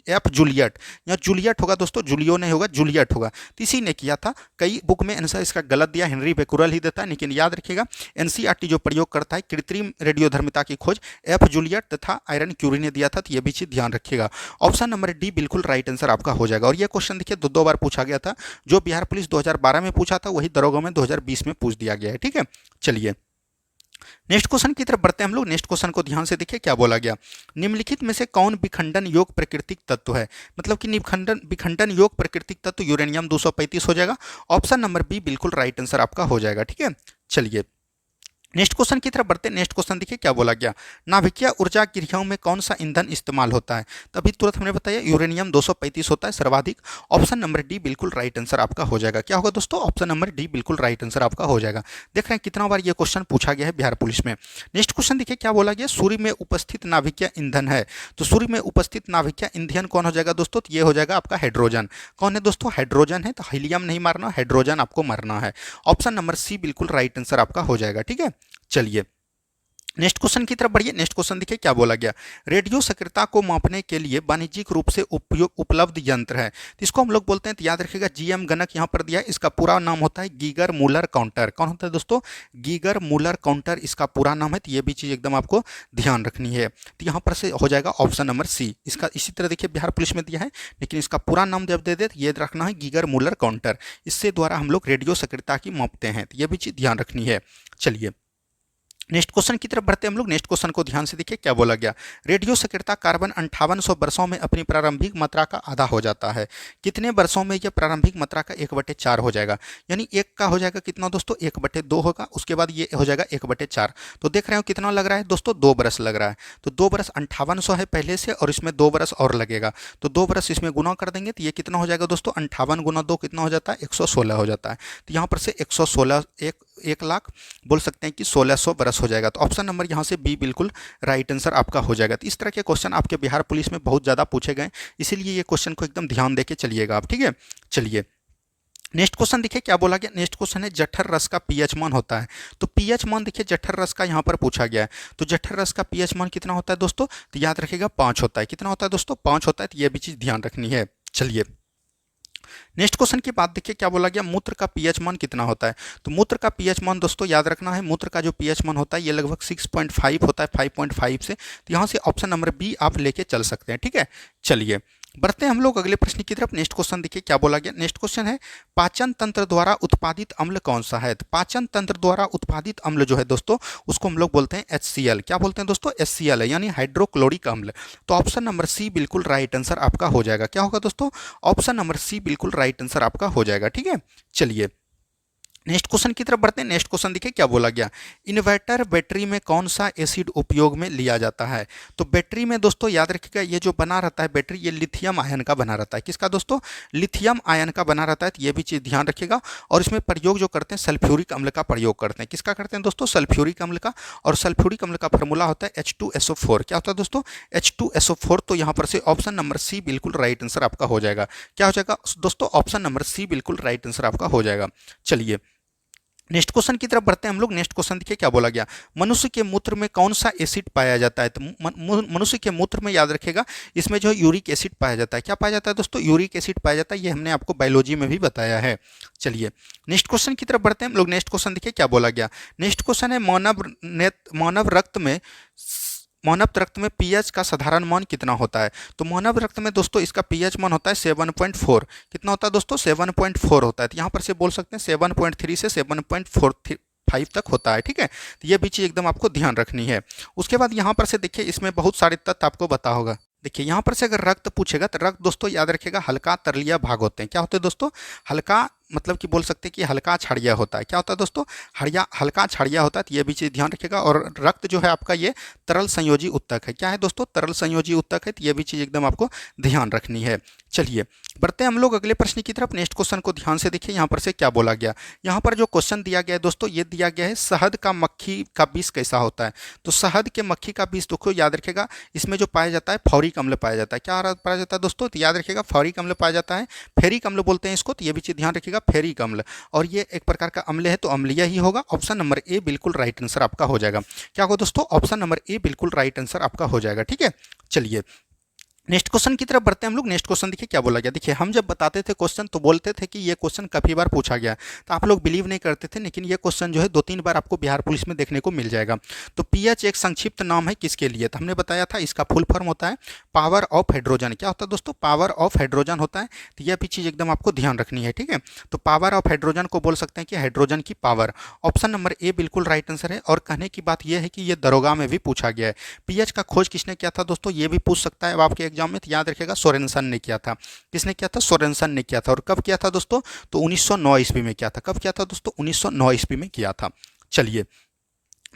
एफ जूलियट। या जूलियट होगा दोस्तों, जूलियो नहीं होगा, जूलियट होगा। तो इसी ने किया था। कई बुक में आंसर इसका गलत दिया, हेनरी बेकुरल ही देता है। लेकिन याद रखिएगा एनसीईआरटी जो प्रयोग करता है कृत्रिम रेडियोधर्मिता की खोज एफ जूलियट तथा आयरन क्यूरी ने दिया था। तो ये भी चीज ध्यान रखिएगा। ऑप्शन नंबर डी बिल्कुल राइट आंसर आपका हो जाएगा। और ये क्वेश्चन देखिए दो बार पूछा गया था। जो बिहार पुलिस 2012 में पूछा था वही दरोगा में 2020 में पूछ दिया गया है। ठीक है, चलिए नेक्स्ट क्वेश्चन की तरफ बढ़ते हैं हम लोग। नेक्स्ट क्वेश्चन को ध्यान से देखिए क्या बोला गया। निम्नलिखित में से कौन विखंडन योग प्राकृतिक तत्व है? मतलब कि विखंडन योग प्राकृतिक तत्व यूरेनियम 235 हो जाएगा। ऑप्शन नंबर बी बिल्कुल राइट आंसर आपका हो जाएगा। ठीक है, चलिए नेक्स्ट क्वेश्चन की तरफ बढ़ते हैं। नेक्स्ट क्वेश्चन देखिए क्या बोला गया, नाभिकीय ऊर्जा क्रियाओं में कौन सा ईंधन इस्तेमाल होता है। तभी तुरंत हमने बताया यूरेनियम 235 होता है सर्वाधिक। ऑप्शन नंबर डी बिल्कुल राइट आंसर आपका हो जाएगा। क्या होगा दोस्तों, ऑप्शन नंबर डी बिल्कुल राइट आंसर आपका हो जाएगा। देख रहे हैं कितना बार ये क्वेश्चन पूछा गया है बिहार पुलिस में। नेक्स्ट क्वेश्चन देखिए क्या बोला गया, सूर्य में उपस्थित नाभिकीय ईंधन है। तो सूर्य में उपस्थित नाभिकीय ईंधन कौन हो जाएगा दोस्तों, तो ये हो जाएगा आपका हाइड्रोजन। कौन है दोस्तों, हाइड्रोजन है। तो हीलियम नहीं मारना, हाइड्रोजन आपको मारना है। ऑप्शन नंबर सी बिल्कुल राइट आंसर आपका हो जाएगा। ठीक है, चलिए नेक्स्ट क्वेश्चन की तरफ बढ़िए। नेक्स्ट क्वेश्चन देखिए क्या बोला गया, रेडियो सक्रियता को मापने के लिए वाणिज्यिक रूप से उपलब्ध यंत्र है। तो इसको हम लोग बोलते हैं, तो याद रखिएगा जीएम गणक यहाँ पर दिया है। इसका पूरा नाम होता है गीगर मूलर काउंटर। कौन होता है दोस्तों, गीगर मूलर काउंटर इसका पूरा नाम है। तो ये भी चीज़ एकदम आपको ध्यान रखनी है। तो यहाँ पर से हो जाएगा ऑप्शन नंबर सी। इसका इसी तरह देखिए बिहार पुलिस में दिया है, लेकिन इसका पूरा नाम जब दे दे तो ये रखना है गीगर मूलर काउंटर। इससे द्वारा हम लोग रेडियो सक्रियता की मापते हैं। तो ये भी चीज़ ध्यान रखनी है। चलिए नेक्स्ट क्वेश्चन की तरफ बढ़ते हैं हम लोग। नेक्स्ट क्वेश्चन को ध्यान से देखिए क्या बोला गया, रेडियो सक्रियता कार्बन 5800 वर्षों में अपनी प्रारंभिक मात्रा का आधा हो जाता है। कितने वर्षों में यह प्रारंभिक मात्रा का 1/4 हो जाएगा। यानी एक का हो जाएगा कितना दोस्तों, 1/2 होगा। उसके बाद ये हो जाएगा 1/4। तो देख रहे हो कितना लग रहा है दोस्तों, 2 बरस लग रहा है। तो 2 बरस 5800 है पहले से, और इसमें 2 बरस और लगेगा। तो 2 बरस इसमें गुना कर देंगे तो ये कितना हो जाएगा दोस्तों, 58 गुना 2 कितना हो जाता है, 116 हो जाता है। तो यहाँ पर से 116 1 लाख बोल सकते हैं कि 1600 बरस हो जाएगा। तो ऑप्शन नंबर यहाँ से बी बिल्कुल राइट आंसर आपका हो जाएगा। तो इस तरह के क्वेश्चन आपके बिहार पुलिस में बहुत ज़्यादा पूछे गए, इसीलिए ये क्वेश्चन को एकदम ध्यान देके चलिएगा आप। ठीक है, चलिए नेक्स्ट क्वेश्चन देखिए क्या बोला गया। नेक्स्ट क्वेश्चन है जठर रस का पीएच मान होता है। तो पीएच मान देखिए जठर रस का यहाँ पर पूछा गया है। तो जठर रस का पीएच मान कितना होता है दोस्तों, तो याद रखिएगा 5 होता है। कितना होता है दोस्तों, 5 होता है। तो ये भी चीज़ ध्यान रखनी है। चलिए नेक्स्ट क्वेश्चन की बात देखिए क्या बोला गया, मूत्र का पीएच मान कितना होता है। तो मूत्र का पीएच मान दोस्तों याद रखना है, मूत्र का जो पीएच मान होता है ये लगभग 6.5 होता है, 5.5 से। तो यहाँ से ऑप्शन नंबर बी आप लेके चल सकते हैं। ठीक है, चलिए बढ़ते हैं हम लोग अगले प्रश्न की तरफ। नेक्स्ट क्वेश्चन देखिए क्या बोला गया। नेक्स्ट क्वेश्चन है पाचन तंत्र द्वारा उत्पादित अम्ल कौन सा है। तो पाचन तंत्र द्वारा उत्पादित अम्ल जो है दोस्तों उसको हम लोग बोलते हैं HCl। क्या बोलते हैं दोस्तों, HCl है, यानी हाइड्रोक्लोरिक अम्ल। तो ऑप्शन नंबर सी बिल्कुल राइट आंसर आपका हो जाएगा। क्या होगा दोस्तों, ऑप्शन नंबर सी बिल्कुल राइट आंसर आपका हो जाएगा। ठीक है, चलिए नेक्स्ट क्वेश्चन की तरफ बढ़ते हैं। नेक्स्ट क्वेश्चन देखिए क्या बोला गया, इन्वर्टर बैटरी में कौन सा एसिड उपयोग में लिया जाता है। तो बैटरी में दोस्तों याद रखिएगा ये जो बना रहता है बैटरी, ये लिथियम आयन का बना रहता है। किसका दोस्तों, लिथियम आयन का बना रहता है। तो ये भी चीज़ ध्यान रखिएगा। और इसमें प्रयोग जो करते हैं सल्फ्यूरिक अम्ल का प्रयोग करते हैं। किसका करते हैं दोस्तों, सल्फ्यूरिक अम्ल का। और सल्फ्यूरिक अम्ल का फॉर्मूला होता है H2SO4। क्या होता है दोस्तों, H2SO4। तो यहाँ पर से ऑप्शन नंबर सी बिल्कुल राइट आंसर आपका हो जाएगा। क्या हो जाएगा दोस्तों, ऑप्शन नंबर सी बिल्कुल राइट आंसर आपका हो जाएगा। चलिए नेक्स्ट क्वेश्चन की तरफ बढ़ते हैं हम लोग। नेक्स्ट क्वेश्चन देखिए क्या बोला गया, मनुष्य के मूत्र में कौन सा एसिड पाया जाता है। तो मनुष्य के मूत्र में याद रखेगा इसमें जो यूरिक एसिड पाया जाता है। क्या पाया जाता है दोस्तों, यूरिक एसिड पाया जाता है। ये हमने आपको बायोलॉजी में भी बताया है। चलिए नेक्स्ट क्वेश्चन की तरफ बढ़ते हैं हम लोग। नेक्स्ट क्वेश्चन देखिए क्या बोला गया। नेक्स्ट क्वेश्चन है मानव रक्त में पीएच का साधारण मान कितना होता है। तो मानव रक्त में दोस्तों इसका पीएच मान होता है 7.4। कितना होता है दोस्तों, 7.4 होता है। तो यहाँ पर से बोल सकते हैं 7.3 से 7.45 तक होता है। ठीक है, तो ये भी चीज़ एकदम आपको ध्यान रखनी है। उसके बाद यहाँ पर से देखिए इसमें बहुत सारे तथ्य आपको बता होगा। देखिए यहाँ पर से अगर रक्त पूछेगा तो रक्त दोस्तों याद रखिएगा हल्का तरलिया भाग होते हैं। क्या होते हैं दोस्तों, हल्का मतलब कि बोल सकते हैं कि हल्का छाड़िया होता है। क्या होता है दोस्तों, हल्का छाड़िया होता है। तो ये भी चीज़ ध्यान रखिएगा। और रक्त जो है आपका ये तरल संयोजी उत्तक है। क्या है दोस्तों, तरल संयोजी उत्तक है। तो ये भी चीज़ एकदम आपको ध्यान रखनी है। चलिए बढ़ते हैं हम लोग अगले प्रश्न की तरफ। नेक्स्ट क्वेश्चन को ध्यान से देखिए यहाँ पर से क्या बोला गया। यहाँ पर जो क्वेश्चन दिया गया है दोस्तों ये दिया गया है शहद का मक्खी का विष कैसा होता है। तो शहद के मक्खी का विष दोस्तों याद रखिएगा इसमें जो पाया जाता है फॉरिक अम्ल पाया जाता है। क्या पाया जाता है दोस्तों, तो याद रखिएगा फॉरिक अम्ल पाया जाता है। फेरिक अम्ल बोलते हैं इसको। तो ये भी चीज़ ध्यान रखिएगा, फेरिक अम्ल। और ये एक प्रकार का अम्ल है तो अम्लीय ही होगा। ऑप्शन नंबर ए बिल्कुल राइट आंसर आपका हो जाएगा। क्या होगा दोस्तों, ऑप्शन नंबर ए बिल्कुल राइट आंसर आपका हो जाएगा। ठीक है, चलिए नेक्स्ट क्वेश्चन की तरफ बढ़ते हैं हम लोग। नेक्स्ट क्वेश्चन देखिए क्या बोला गया। देखिए हम जब बताते थे क्वेश्चन तो बोलते थे कि ये क्वेश्चन काफ़ी बार पूछा गया, तो आप लोग बिलीव नहीं करते थे, लेकिन ये क्वेश्चन जो है 2-3 बार आपको बिहार पुलिस में देखने को मिल जाएगा। तो पीएच एक संक्षिप्त नाम है किसके लिए, तो हमने बताया था इसका फुल फॉर्म होता है पावर ऑफ हाइड्रोजन। क्या होता है दोस्तों, पावर ऑफ हाइड्रोजन होता है। तो यह भी चीज़ एकदम आपको ध्यान रखनी है। ठीक है, तो पावर ऑफ हाइड्रोजन को बोल सकते हैं कि हाइड्रोजन की पावर। ऑप्शन नंबर ए बिल्कुल राइट आंसर है। और कहने की बात यह है कि ये दरोगा में भी पूछा गया है। पीएच का खोज किसने किया था दोस्तों, ये भी पूछ सकता है आपके एग्जाम में। तो याद रखिएगा सोरेनसन ने किया था। किसने किया था, सोरेनसन ने किया था। और कब किया था दोस्तों, तो 1909 ईस्वी में किया था। कब किया था दोस्तों, 1909 ईस्वी में किया था। चलिए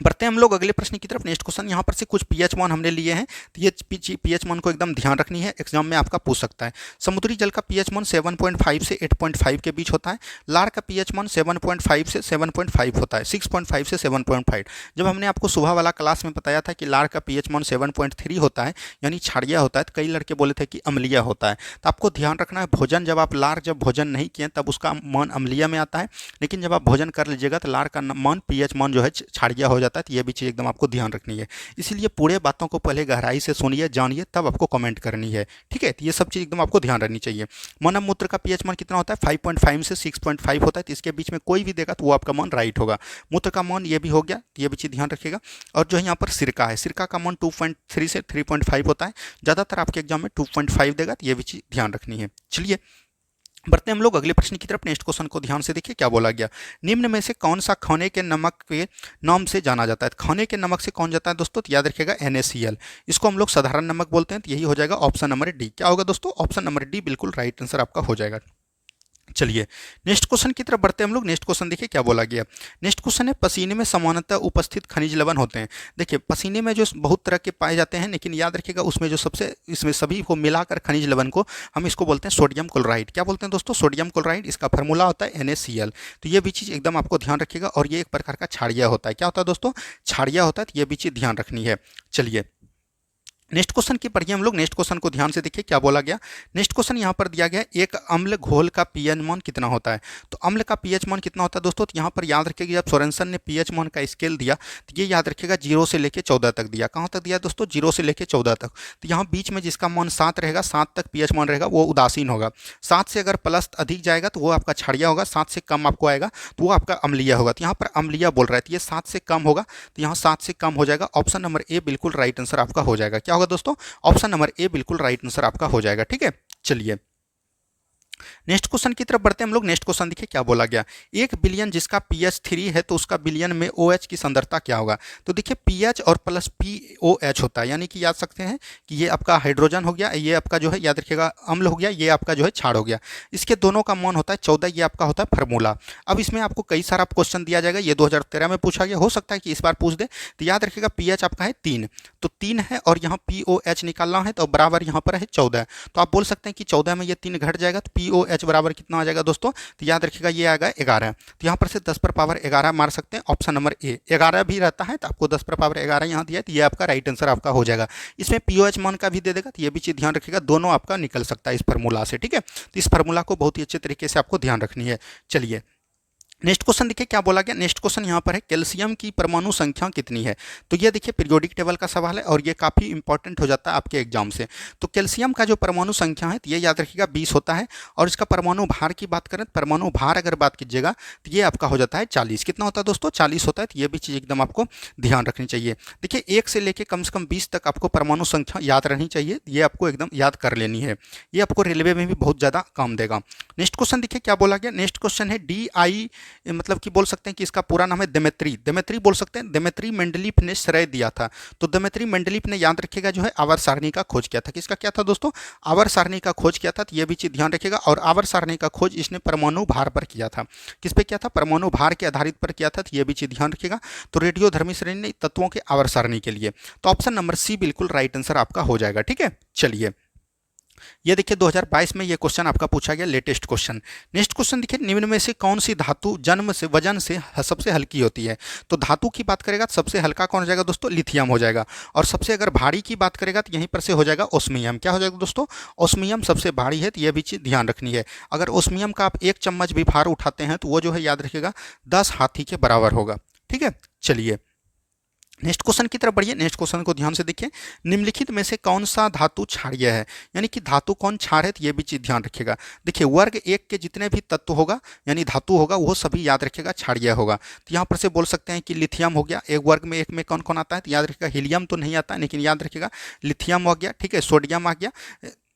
बढ़ते हैं हम लोग अगले प्रश्न की तरफ। नेक्स्ट क्वेश्चन यहाँ पर से कुछ पीएच मान हमने लिए हैं, तो ये पीएच मान को एकदम ध्यान रखनी है, एग्जाम में आपका पूछ सकता है। समुद्री जल का पीएच मान 7.5 से 8.5 के बीच होता है। लार का पीएच मान 7.5 से 7.5 होता है, 6.5 से 7.5। जब हमने आपको सुबह वाला क्लास में बताया था कि लार का पीएच मान 7.3 होता है यानी क्षारीय होता है, तो कई लड़के बोले थे कि अम्लीय होता है। तो आपको ध्यान रखना है, भोजन जब आप लार जब भोजन नहीं किए तब उसका मान अम्लीय में आता है, लेकिन जब आप भोजन कर लीजिएगा तो लार का मान पीएच मान जो है क्षारीय हो जाता है। तो ये भी चीज़ एकदम आपको ध्यान रखनी है, इसीलिए पूरे बातों को पहले गहराई से सुनिए, जानिए, तब आपको कमेंट करनी है, ठीक है। तो ये सब चीज़ एकदम आपको ध्यान रखनी चाहिए। मानव मूत्र का पीएच मान कितना होता है? 5.5 से 6.5 होता है, तो इसके बीच में कोई भी देगा तो वो आपका मान राइट होगा। मूत्र का मान ये भी हो गया, ये भी चीज़ ध्यान रखिएगा। और जो है यहाँ पर सिरका है, सिरका का मान 2.3 से 3.5 होता है, ज़्यादातर आपके एग्जाम में 2.5 देगा, तो ये भी चीज़ ध्यान रखनी है। चलिए बढ़ते हैं हम लोग अगले प्रश्न की तरफ। नेक्स्ट क्वेश्चन को ध्यान से देखिए क्या बोला गया। निम्न में से कौन सा खाने के नमक के नाम से जाना जाता है? खाने के नमक से कौन जाता है दोस्तों? तो याद रखिएगा NaCl, इसको हम लोग साधारण नमक बोलते हैं। तो यही हो जाएगा ऑप्शन नंबर डी। क्या होगा दोस्तों? ऑप्शन नंबर डी बिल्कुल राइट आंसर आपका हो जाएगा। चलिए नेक्स्ट क्वेश्चन की तरफ बढ़ते हैं हम लोग। नेक्स्ट क्वेश्चन देखिए क्या बोला गया। नेक्स्ट क्वेश्चन है पसीने में सामान्यतः उपस्थित खनिज लवण होते हैं। देखिए पसीने में जो बहुत तरह के पाए जाते हैं, लेकिन याद रखिएगा उसमें जो सबसे इसमें सभी को मिलाकर खनिज लवण को हम इसको बोलते हैं सोडियम क्लोराइड। क्या बोलते हैं दोस्तों? Sodium chloride. इसका फार्मूला होता है NaCl। तो ये भी चीज़ एकदम आपको ध्यान रखिएगा। और ये एक प्रकार का क्षारीय होता है। क्या होता है दोस्तों? क्षारीय होता है, तो ये भी चीज़ ध्यान रखनी है। चलिए नेक्स्ट क्वेश्चन की पढ़िए हम लोग। नेक्स्ट क्वेश्चन को ध्यान से देखिए क्या बोला गया। नेक्स्ट क्वेश्चन यहाँ पर दिया गया, एक अम्ल घोल का पीएच मान कितना होता है? तो अम्ल का पीएच मान कितना होता है दोस्तों? तो यहाँ पर याद रखिएगा जब सोरेनसन ने पीएच मान का स्केल दिया तो ये याद रखिएगा 0 से लेकर 14 तक दिया। कहाँ तक दिया दोस्तों? 0 से लेकर 14 तक। तो यहाँ बीच में जिसका मान 7 रहेगा, 7 तक पीएच मान रहेगा, वो उदासीन होगा। 7 से अगर प्लस अधिक जाएगा तो वो आपका क्षारीय होगा, 7 से कम आपको आएगा तो वो आपका अम्लीय होगा। तो यहाँ पर अम्लीय बोल रहा है, तो ये 7 से कम होगा, तो यहाँ 7 से कम हो जाएगा। ऑप्शन नंबर ए बिल्कुल राइट आंसर आपका हो जाएगा। क्या होगा दोस्तों? ऑप्शन नंबर ए बिल्कुल राइट आंसर आपका हो जाएगा, ठीक है। चलिए नेक्स्ट क्वेश्चन की तरफ बढ़ते हैं हम लोग। नेक्स्ट क्वेश्चन देखिए क्या बोला गया। 1 बिलियन जिसका pH 3 है तो उसका बिलियन में OH की सांद्रता क्या होगा? तो देखिए pH और प्लस POH होता है, यानी कि याद सकते हैं कि ये आपका हाइड्रोजन हो गया, ये आपका जो है याद रखिएगा अम्ल हो गया, ये आपका जो है क्षार हो गया। इसके दोनों का मान होता है 14, ये आपका होता है फार्मूला। अब इसमें आपको कई सारा क्वेश्चन दिया जाएगा, ये 2013 में पूछा गया, हो सकता है कि इस बार पूछ दे। तो याद रखिएगा pH आपका है 3, तो 3 है और यहाँ POH निकालना है तो बराबर यहाँ पर है 14। तो आप बोल सकते हैं कि 14 में ये 3 घट जाएगा तो POH बराबर कितना आ जाएगा दोस्तों? तो याद रखिएगा ये आएगा 11। तो यहाँ पर से 10 पर पावर 11 मार सकते हैं। ऑप्शन नंबर ए 11 भी रहता है, तो आपको 10 पर पावर 11 यहाँ दिया है, तो ये आपका राइट आंसर आपका हो जाएगा। इसमें POH मान का भी दे देगा, तो ये भी चीज़ ध्यान रखिएगा, दोनों आपका निकल सकता है इस फार्मूला से, ठीक है। तो इस फार्मूला को बहुत ही अच्छे तरीके से आपको ध्यान रखनी है। चलिए नेक्स्ट क्वेश्चन देखिए क्या बोला गया। नेक्स्ट क्वेश्चन यहाँ पर है कैल्शियम की परमाणु संख्या कितनी है? तो ये देखिए पीरियोडिक टेबल का सवाल है और ये काफ़ी इंपॉर्टेंट हो जाता है आपके एग्जाम से। तो कैल्शियम का जो परमाणु संख्या है तो ये याद रखिएगा 20 होता है। और इसका परमाणु भार की बात करें, परमाणु भार अगर बात कीजिएगा तो ये आपका हो जाता है 40। कितना होता है दोस्तों? 40 होता है। तो ये भी चीज़ एकदम आपको ध्यान रखनी चाहिए। देखिए 1 से लेकर कम से कम 20 तक आपको परमाणु संख्या याद रहनी चाहिए, ये आपको एकदम याद कर लेनी है, ये आपको रेलवे में भी बहुत ज़्यादा काम देगा। नेक्स्ट क्वेश्चन देखिए क्या बोला गया। नेक्स्ट क्वेश्चन है DI, मतलब कि बोल सकते हैं कि इसका पूरा नाम है देमेत्री। देमेत्री बोल सकते हैं, देमेत्री मेंडलीफ ने श्रेय दिया था। तो देमेत्री मेंडलीफ ने याद रखिएगा जो है आवर्त सारणी का खोज किया था। किसका क्या था दोस्तों? आवर्त सारणी का खोज किया था। तो ये भी चीज़ ध्यान रखिएगा। और आवर्त सारणी का खोज इसने परमाणु भार पर किया था। किस पे किया था? परमाणु भार के आधारित पर किया था। तो ये भी चीज़ ध्यान रखिएगा। तो रेडियोधर्मी श्रेणी ने तत्वों के आवर्त सारणी के लिए। तो ऑप्शन नंबर सी बिल्कुल राइट आंसर आपका हो जाएगा, ठीक है। चलिए ये देखिए 2022 में ये क्वेश्चन आपका पूछा गया, लेटेस्ट क्वेश्चन। नेक्स्ट क्वेश्चन देखिए निम्न में से कौन सी धातु जन्म से वजन से सबसे हल्की होती है? तो धातु की बात करेगा तो सबसे हल्का कौन हो जाएगा दोस्तों? लिथियम हो जाएगा। और सबसे अगर भारी की बात करेगा तो यहीं पर से हो जाएगा ओस्मियम। क्या हो जाएगा दोस्तों? ओस्मियम सबसे भारी है। तो यह भी चीज़ ध्यान रखनी है। अगर ओस्मियम का आप 1 चम्मच भी भार उठाते हैं तो वो जो है याद रखिएगा 10 हाथी के बराबर होगा, ठीक है। चलिए नेक्स्ट क्वेश्चन की तरफ बढ़िए। नेक्स्ट क्वेश्चन को ध्यान से देखिए। निम्नलिखित में से कौन सा धातु क्षारीय है? यानी कि धातु कौन क्षार है, तो ये भी चीज़ ध्यान रखिएगा। देखिए वर्ग 1 के जितने भी तत्व होगा यानी धातु होगा वो सभी याद रखिएगा क्षारीय होगा। तो यहाँ पर से बोल सकते हैं कि लिथियम हो गया। एक वर्ग में 1 में कौन कौन आता है? तो याद रखिएगा हीलियम तो नहीं आता, लेकिन याद रखिएगा लिथियम हो गया, ठीक है। सोडियम आ गया,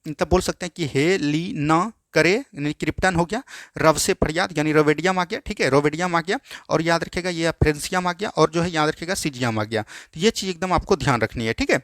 तब बोल सकते हैं कि हेलिना करे यानी क्रिप्टन हो गया। रव से फरियाद यानी रोवेडियम आ गया, ठीक है, रोवेडियम आ गया। और याद रखिएगा ये फ्रेंसियम आ गया और जो है याद रखिएगा सीजियम आ गया। तो ये चीज़ एकदम आपको ध्यान रखनी है, ठीक है।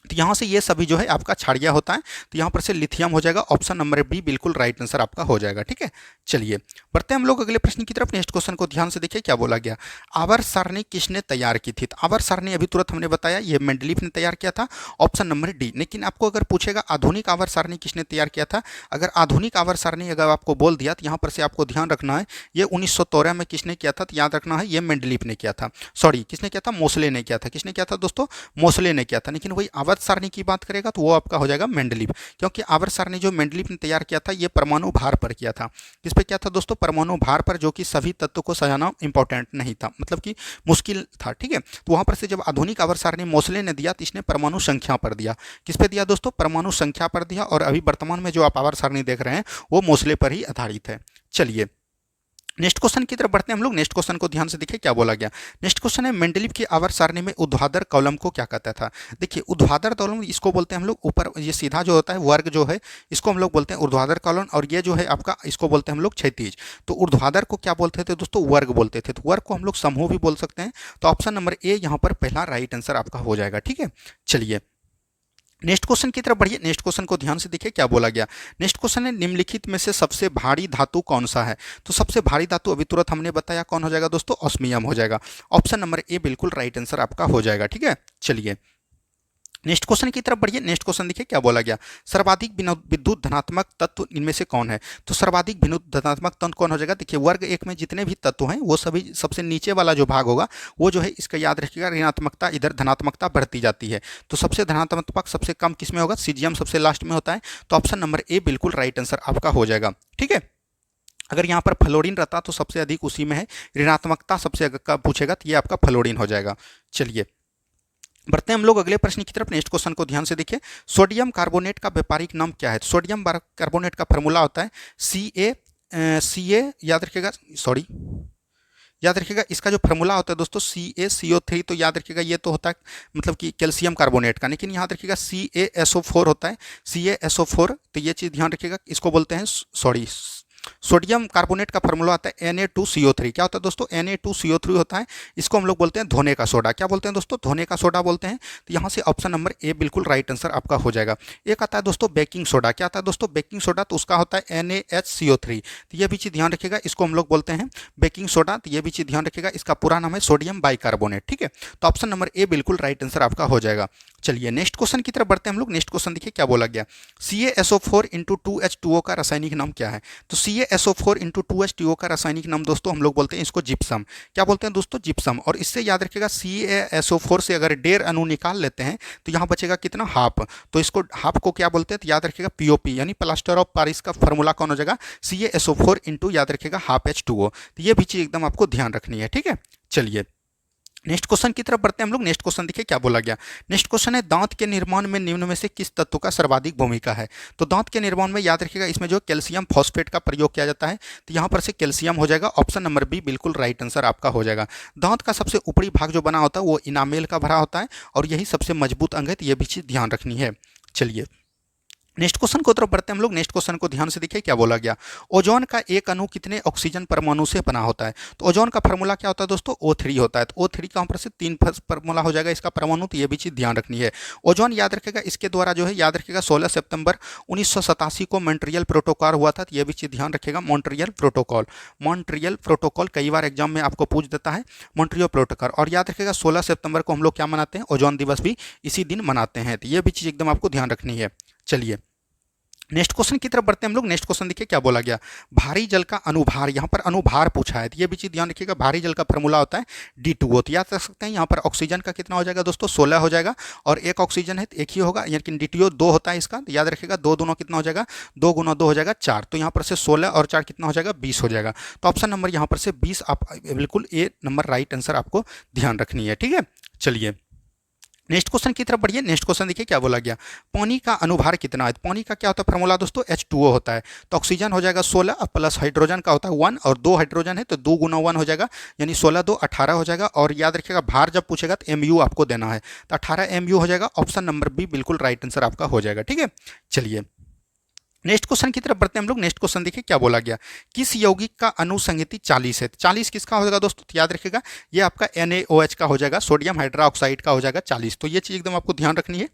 तो यहाँ से ये सभी जो है आपका क्षारीय होता है, तो यहाँ पर से लिथियम हो जाएगा। ऑप्शन नंबर बी बिल्कुल राइट आंसर आपका हो जाएगा। ठीक है, चलिए बढ़ते हैं हम लोग अगले प्रश्न की तरफ। नेक्स्ट क्वेश्चन को ध्यान से देखिए क्या बोला गया। आवर्त सारणी किसने तैयार की थी? आवर्त सारणी अभी तुरंत हमने बताया ये मेंडलीफ ने तैयार किया था, ऑप्शन नंबर डी। लेकिन आपको अगर पूछेगा आधुनिक आवर्त सारणी किसने तैयार किया था, अगर आधुनिक आवर्त सारणी अगर आपको बोल दिया तो यहाँ पर से आपको ध्यान रखना है ये 1913 में किसने किया था, तो याद रखना है ये मेंडलीफ ने किया था। सॉरी, किसने किया था? मोसले ने किया था। किसने किया था दोस्तों? मोसले ने किया था। लेकिन वही आवर्त सारणी की बात करेगा तो वो आपका हो जाएगा मेंडलीफ, क्योंकि आवर्त सारणी जो मेंडलीफ ने तैयार किया था ये परमाणु भार पर किया था। किस पे किया था दोस्तों? परमाणु भार पर, जो कि सभी तत्वों को सजाना इंपॉर्टेंट नहीं था, मतलब कि मुश्किल था। ठीक है, तो वहां पर से जब आधुनिक आवर्त सारणी मोसले ने दिया तो इसने परमाणु संख्या पर दिया। किस पे दिया दोस्तों? परमाणु संख्या पर दिया। और अभी वर्तमान में जो आप आवर्त सारणी देख रहे हैं वो मोसले पर ही आधारित है। चलिए नेक्स्ट क्वेश्चन की तरफ बढ़ते हैं हम लोग। नेक्स्ट क्वेश्चन को ध्यान से देखिए क्या बोला गया। नेक्स्ट क्वेश्चन है मेंडलीफ की आवर्त सारणी में ऊर्ध्वाधर कॉलम को क्या कहता था? देखिए ऊर्ध्वाधर कॉलम इसको बोलते हैं हम लोग, ऊपर ये सीधा जो होता है वर्ग जो है इसको हम लोग बोलते हैं ऊर्ध्वाधर कॉलम, और ये जो है आपका इसको बोलते हैं हम लोग क्षैतिज। तो ऊर्ध्वाधर को क्या बोलते थे दोस्तों? वर्ग बोलते थे। तो वर्ग को हम लोग समूह भी बोल सकते हैं। तो ऑप्शन नंबर ए यहाँ पर पहला राइट आंसर आपका हो जाएगा। ठीक है, चलिए नेक्स्ट क्वेश्चन की तरफ बढ़िए। नेक्स्ट क्वेश्चन को ध्यान से देखिए क्या बोला गया। नेक्स्ट क्वेश्चन है निम्नलिखित में से सबसे भारी धातु कौन सा है? तो सबसे भारी धातु अभी तुरंत हमने बताया कौन हो जाएगा दोस्तों? ऑस्मियम हो जाएगा। ऑप्शन नंबर ए बिल्कुल राइट आंसर आपका हो जाएगा। ठीक है, चलिए नेक्स्ट क्वेश्चन की तरफ बढ़िए। नेक्स्ट क्वेश्चन देखिए क्या बोला गया। सर्वाधिक विद्युत धनात्मक तत्व इनमें से कौन है? तो सर्वाधिक विद्युत धनात्मक तत्व कौन हो जाएगा? देखिए वर्ग एक में जितने भी तत्व हैं वो सभी सबसे नीचे वाला जो भाग होगा वो जो है इसका याद रखिएगा ऋणात्मकता, इधर धनात्मकता बढ़ती जाती है। तो सबसे धनात्मक सबसे कम किस में होगा? सीजियम सबसे लास्ट में होता है। तो ऑप्शन नंबर ए बिल्कुल राइट आंसर आपका हो जाएगा। ठीक है, अगर यहाँ पर फ्लोरीन रहता तो सबसे अधिक उसी में है। ऋणात्मकता सबसे अगर पूछेगा तो ये आपका फ्लोरीन हो जाएगा। चलिए बढ़ते हैं हम लोग अगले प्रश्न की तरफ। नेक्स्ट क्वेश्चन को ध्यान से देखिए। सोडियम कार्बोनेट का व्यापारिक नाम क्या है? सोडियम कार्बोनेट का फॉर्मूला होता है सी ए याद रखिएगा, सॉरी याद रखिएगा इसका जो फॉर्मूला होता है दोस्तों CaCO3। तो याद रखिएगा ये तो होता है मतलब कि कैल्शियम कार्बोनेट का, लेकिन याद रखिएगा CaSO4 होता है। CaSO4 तो ये चीज़ ध्यान रखिएगा, इसको बोलते हैं सॉरी सोडियम कार्बोनेट का फॉर्मूला आता है Na2CO3। क्या होता है दोस्तों? Na2CO3 होता है। इसको हम लोग बोलते हैं धोने का सोडा। क्या बोलते हैं दोस्तों? धोने का सोडा बोलते हैं। तो यहाँ से ऑप्शन नंबर ए बिल्कुल राइट आंसर आपका हो जाएगा। एक आता है दोस्तों बेकिंग सोडा। क्या आता है दोस्तों? बेकिंग सोडा, तो उसका होता है NaHCO3। तो ये भी चीज़ ध्यान रखिएगा, इसको हम लोग बोलते हैं बेकिंग सोडा। तो ये भी चीज़ ध्यान रखिएगा, इसका पूरा नाम है सोडियम बाइकार्बोनेट। ठीक है, तो ऑप्शन नंबर ए बिल्कुल राइट आंसर आपका हो जाएगा। चलिए नेक्स्ट क्वेश्चन की तरफ बढ़ते हैं हम लोग। नेक्स्ट क्वेश्चन देखिए क्या बोला गया। CaSO4 इंटू 2H2O का रासायनिक नाम क्या है? तो CaSO4 इंटू 2H2O का रासायनिक नाम दोस्तों हम लोग बोलते हैं इसको जिप्सम। क्या बोलते हैं दोस्तों? जिप्सम। और इससे याद रखिएगा CaSO4 से अगर 1.5 अणु निकाल लेते हैं तो यहाँ बचेगा कितना? हाफ। तो इसको हाफ को क्या बोलते हैं? तो याद रखिएगा POP यानी प्लास्टर ऑफ पेरिस का फॉर्मूला कौन हो जाएगा? CaSO4 इंटू याद रखिएगा हाफ H2O। तो ये भी चीज़ एकदम आपको ध्यान रखनी है। ठीक है, चलिए नेक्स्ट क्वेश्चन की तरफ बढ़ते हैं हम लोग। नेक्स्ट क्वेश्चन देखिए क्या बोला गया। नेक्स्ट क्वेश्चन है दांत के निर्माण में निम्न में से किस तत्व का सर्वाधिक भूमिका है? तो दांत के निर्माण में याद रखिएगा इसमें जो कैल्शियम फॉस्फेट का प्रयोग किया जाता है। तो यहाँ पर से कैल्शियम हो जाएगा। ऑप्शन नंबर बी बिल्कुल राइट आंसर आपका हो जाएगा। दांत का सबसे ऊपरी भाग जो बना होता है वो इनामेल का भरा होता है और यही सबसे मजबूत अंग है। तो ये भी चीज़ ध्यान रखनी है। चलिए नेक्स्ट क्वेश्चन को तरफ बढ़ते हैं हम लोग। नेक्स्ट क्वेश्चन को ध्यान से देखिए क्या बोला गया। ओजोन का एक अणु कितने ऑक्सीजन परमाणु से बना होता है? तो ओजोन का फार्मूला क्या होता है दोस्तों? O3 होता है। तो O3 का यहाँ पर से 3 फार्मूला हो जाएगा इसका परमाणु। तो ये भी चीज़ ध्यान रखनी है। ओजोन याद रखेगा इसके द्वारा जो है याद रखेगा 16 सितंबर 1987 को मॉन्ट्रियल प्रोटोकॉल हुआ था। तो ये भी चीज़ ध्यान रखेगा मॉन्ट्रियल प्रोटोकॉल। मॉन्ट्रियल प्रोटोकॉल कई बार एग्जाम में आपको पूछ देता है मॉन्ट्रियल प्रोटोकॉल। और याद रखेगा 16 सितंबर को हम लोग क्या मनाते हैं? ओजोन दिवस भी इसी दिन मनाते हैं। तो ये भी चीज़ एकदम आपको ध्यान रखनी है। चलिए नेक्स्ट क्वेश्चन की तरफ बढ़ते हैं हम लोग। नेक्स्ट क्वेश्चन देखिए क्या बोला गया। भारी जल का अनुभार, यहाँ पर अनुभार पूछा है। तो ये भी चीज़ ध्यान रखिएगा भारी जल का फॉर्मूला होता है D2O। तो याद रख सकते हैं यहाँ पर ऑक्सीजन का कितना हो जाएगा दोस्तों? 16 हो जाएगा। और एक ऑक्सीजन है तो एक ही होगा, यानी D2O 2 होता है इसका। तो याद रखिएगा 2 दूना कितना हो जाएगा? 2 गुना 2 हो जाएगा 4। तो यहाँ पर से 16 और 4 कितना हो जाएगा? 20 हो जाएगा। तो ऑप्शन नंबर यहाँ पर से 20 आप बिल्कुल ए नंबर राइट आंसर आपको ध्यान रखनी है। ठीक है, चलिए नेक्स्ट क्वेश्चन की तरफ बढ़िए। नेक्स्ट क्वेश्चन देखिए क्या बोला गया। पानी का अनुभार कितना है? पानी का क्या होता है फॉर्मूला दोस्तों? H2O होता है। तो ऑक्सीजन हो जाएगा 16 प्लस हाइड्रोजन का होता है 1 और 2 हाइड्रोजन है तो 2 गुना 1 हो जाएगा, यानी 16 2 18 हो जाएगा। और याद रखिएगा भार जब पूछेगा तो MU आपको देना है। तो 18 MU हो जाएगा। ऑप्शन नंबर बी बिल्कुल राइट आंसर आपका हो जाएगा। ठीक है, चलिए नेक्स्ट क्वेश्चन की तरफ बढ़ते हैं हम लोग। नेक्स्ट क्वेश्चन देखिए क्या बोला गया। किस यौगिक का अनुसंगति 40 है? 40 किसका हो जाएगा दोस्तों? तो याद रखिएगा ये आपका NaOH का हो जाएगा। सोडियम हाइड्रोक्साइड का हो जाएगा 40। तो ये चीज़ एकदम आपको ध्यान रखनी है।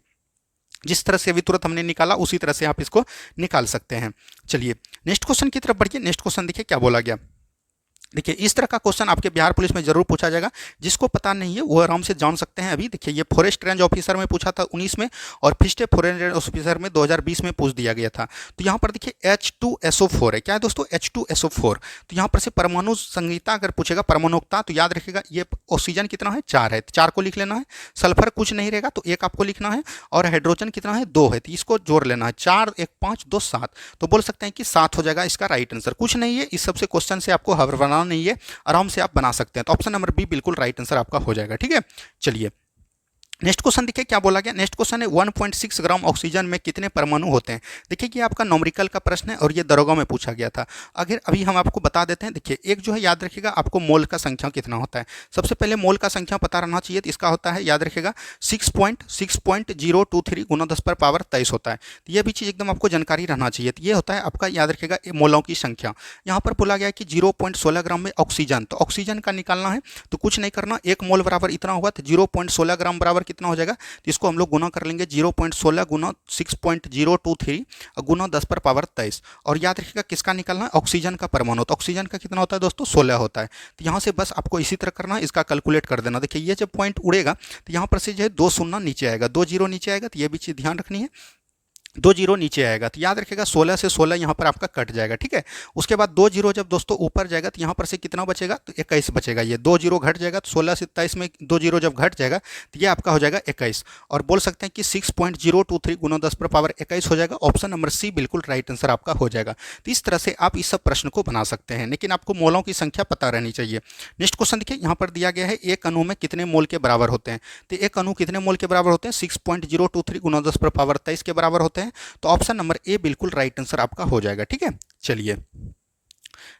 जिस तरह से अभी तुरंत हमने निकाला उसी तरह से आप इसको निकाल सकते हैं। चलिए नेक्स्ट क्वेश्चन की तरफ बढ़िए। नेक्स्ट क्वेश्चन देखिए क्या बोला गया। देखिए इस तरह का क्वेश्चन आपके बिहार पुलिस में जरूर पूछा जाएगा। जिसको पता नहीं है वो आराम से जान सकते हैं। अभी देखिए ये फॉरेस्ट रेंज ऑफिसर में पूछा था 19 में, और फिस्टे फॉरेस्ट रेंज ऑफिसर में 2020 में पूछ दिया गया था। तो यहाँ पर देखिए H2SO4 है। क्या है दोस्तों? H2SO4। तो यहाँ पर से परमाणु संहिता अगर पूछेगा, परमाणुकता, तो याद रखिएगा ये ऑक्सीजन कितना है? 4 है, 4 को लिख लेना है। सल्फर कुछ नहीं रहेगा तो 1 आपको लिखना है, और हाइड्रोजन कितना है? 2 है, तो इसको जोड़ लेना है। 4 1 5 2 7, तो बोल सकते हैं कि 7 हो जाएगा इसका राइट आंसर। कुछ नहीं है, इस सबसे क्वेश्चन से आपको हड़बड़ाना नहीं है, आराम से आप बना सकते हैं। तो ऑप्शन नंबर बी बिल्कुल राइट आंसर आपका हो जाएगा। ठीक है, चलिए नेक्स्ट क्वेश्चन देखिए क्या बोला गया। नेक्स्ट क्वेश्चन है 1.6 ग्राम ऑक्सीजन में कितने परमाणु होते हैं। देखिए कि आपका न्यूमेरिकल का प्रश्न है और ये दरोगा में पूछा गया था। अगर अभी हम आपको बता देते हैं, देखिए एक जो है याद रखिएगा आपको मोल का संख्या कितना होता है। सबसे पहले मोल का संख्या पता रहना चाहिए। तो इसका होता है याद रखिएगा 6.023 गुना 10⁻23 होता है। तो ये भी चीज़ एकदम आपको जानकारी रहना चाहिए। तो ये होता है आपका याद रखिएगा मोलों की संख्या। यहाँ पर बोला गया कि 0.16 ग्राम में ऑक्सीजन, तो ऑक्सीजन का निकालना है तो कुछ नहीं करना, 1 मोल बराबर इतना हुआ, तो 0.16 ग्राम बराबर कितना हो जाएगा? तो इसको हम लोग गुना कर लेंगे 0.16 गुना 6.023 गुना 10⁻23। और याद रखिएगा किसका निकालना है? ऑक्सीजन का परमाणु। तो ऑक्सीजन का कितना होता है दोस्तों? 16 होता है। तो यहाँ से बस आपको इसी तरह करना है, इसका कैलकुलेट कर देना। देखिए ये जब पॉइंट उड़ेगा तो यहाँ पर से जो है 2 शून्य नीचे आएगा, 2 जीरो नीचे आएगा, तो ये भी चीज़ ध्यान रखनी है। 2 जीरो नीचे आएगा तो याद रखिएगा 16 से 16 यहाँ पर आपका कट जाएगा। ठीक है, उसके बाद 2 जीरो जब दोस्तों ऊपर जाएगा तो यहाँ पर से कितना बचेगा? तो 21 बचेगा। ये 2 जीरो घट जाएगा, तो 16 से 27 में 2 जीरो जब घट जाएगा तो ये आपका हो जाएगा 21। और बोल सकते हैं कि 6.023 गुना 10⁻21 हो जाएगा। ऑप्शन नंबर सी बिल्कुल राइट आंसर आपका हो जाएगा। तो इस तरह से आप इस सब प्रश्न को बना सकते हैं, लेकिन आपको मोलों की संख्या पता रहनी चाहिए। नेक्स्ट क्वेश्चन देखिए यहाँ पर दिया गया है एक अणु में कितने मोल के बराबर होते हैं। तो एक अणु कितने मोल के बराबर होते हैं? 6.023 गुना 10⁻23 के बराबर होते हैं। तो ऑप्शन नंबर ए बिल्कुल राइट आंसर आपका हो जाएगा। ठीक है, चलिए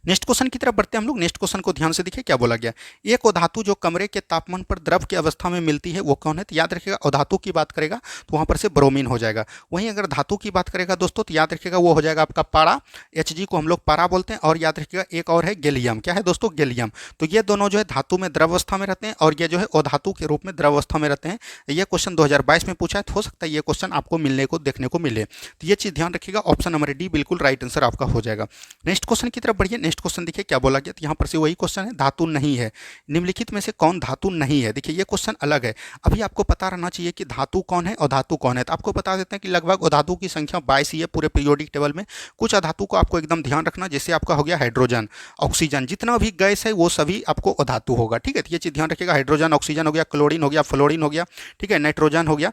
नेक्स्ट क्वेश्चन की तरफ बढ़ते हैं हम लोग। नेक्स्ट क्वेश्चन को ध्यान से देखिए क्या बोला गया। एक अधातु जो कमरे के तापमान पर द्रव की अवस्था में मिलती है वो कौन है? तो याद रखिएगा अधातु की बात करेगा तो वहां पर से ब्रोमीन हो जाएगा। वहीं अगर धातु की बात करेगा दोस्तों तो याद रखिएगा वो हो जाएगा आपका पारा। Hg को हम लोग पारा बोलते हैं। और याद रखिएगा एक और है गैलियम। क्या है दोस्तों? गैलियम। तो ये दोनों जो है धातु में द्रव अवस्था में रहते हैं और ये जो है अधातु के रूप में द्रव अवस्था में रहते हैं। ये क्वेश्चन 2022 में पूछा है, तो हो सकता है ये क्वेश्चन आपको मिलने को देखने को मिले। तो ये चीज़ ध्यान रखिएगा, ऑप्शन नंबर डी बिल्कुल राइट आंसर आपका हो जाएगा। नेक्स्ट क्वेश्चन की तरफ बढ़िए। नेक्स्ट क्वेश्चन देखिए क्या बोला गया। तो यहाँ पर से वही क्वेश्चन है, धातु नहीं है। निम्नलिखित में से कौन धातु नहीं है? देखिए ये क्वेश्चन अलग है। अभी आपको पता रहना चाहिए कि धातु कौन है और धातु कौन है। तो आपको बता देते हैं कि लगभग अधातु की संख्या 22 ही है पूरे पीरियोडिक टेबल में। कुछ अधातु को आपको एकदम ध्यान रखना, जैसे आपका हो गया हाइड्रोजन, ऑक्सीजन, जितना भी गैस है वो सभी आपको अधातु होगा। ठीक है, तो ये चीज़ ध्यान रखिएगा। हाइड्रोजन, ऑक्सीजन हो गया, क्लोरीन हो गया, फ्लोरीन हो गया, ठीक है, नाइट्रोजन हो गया,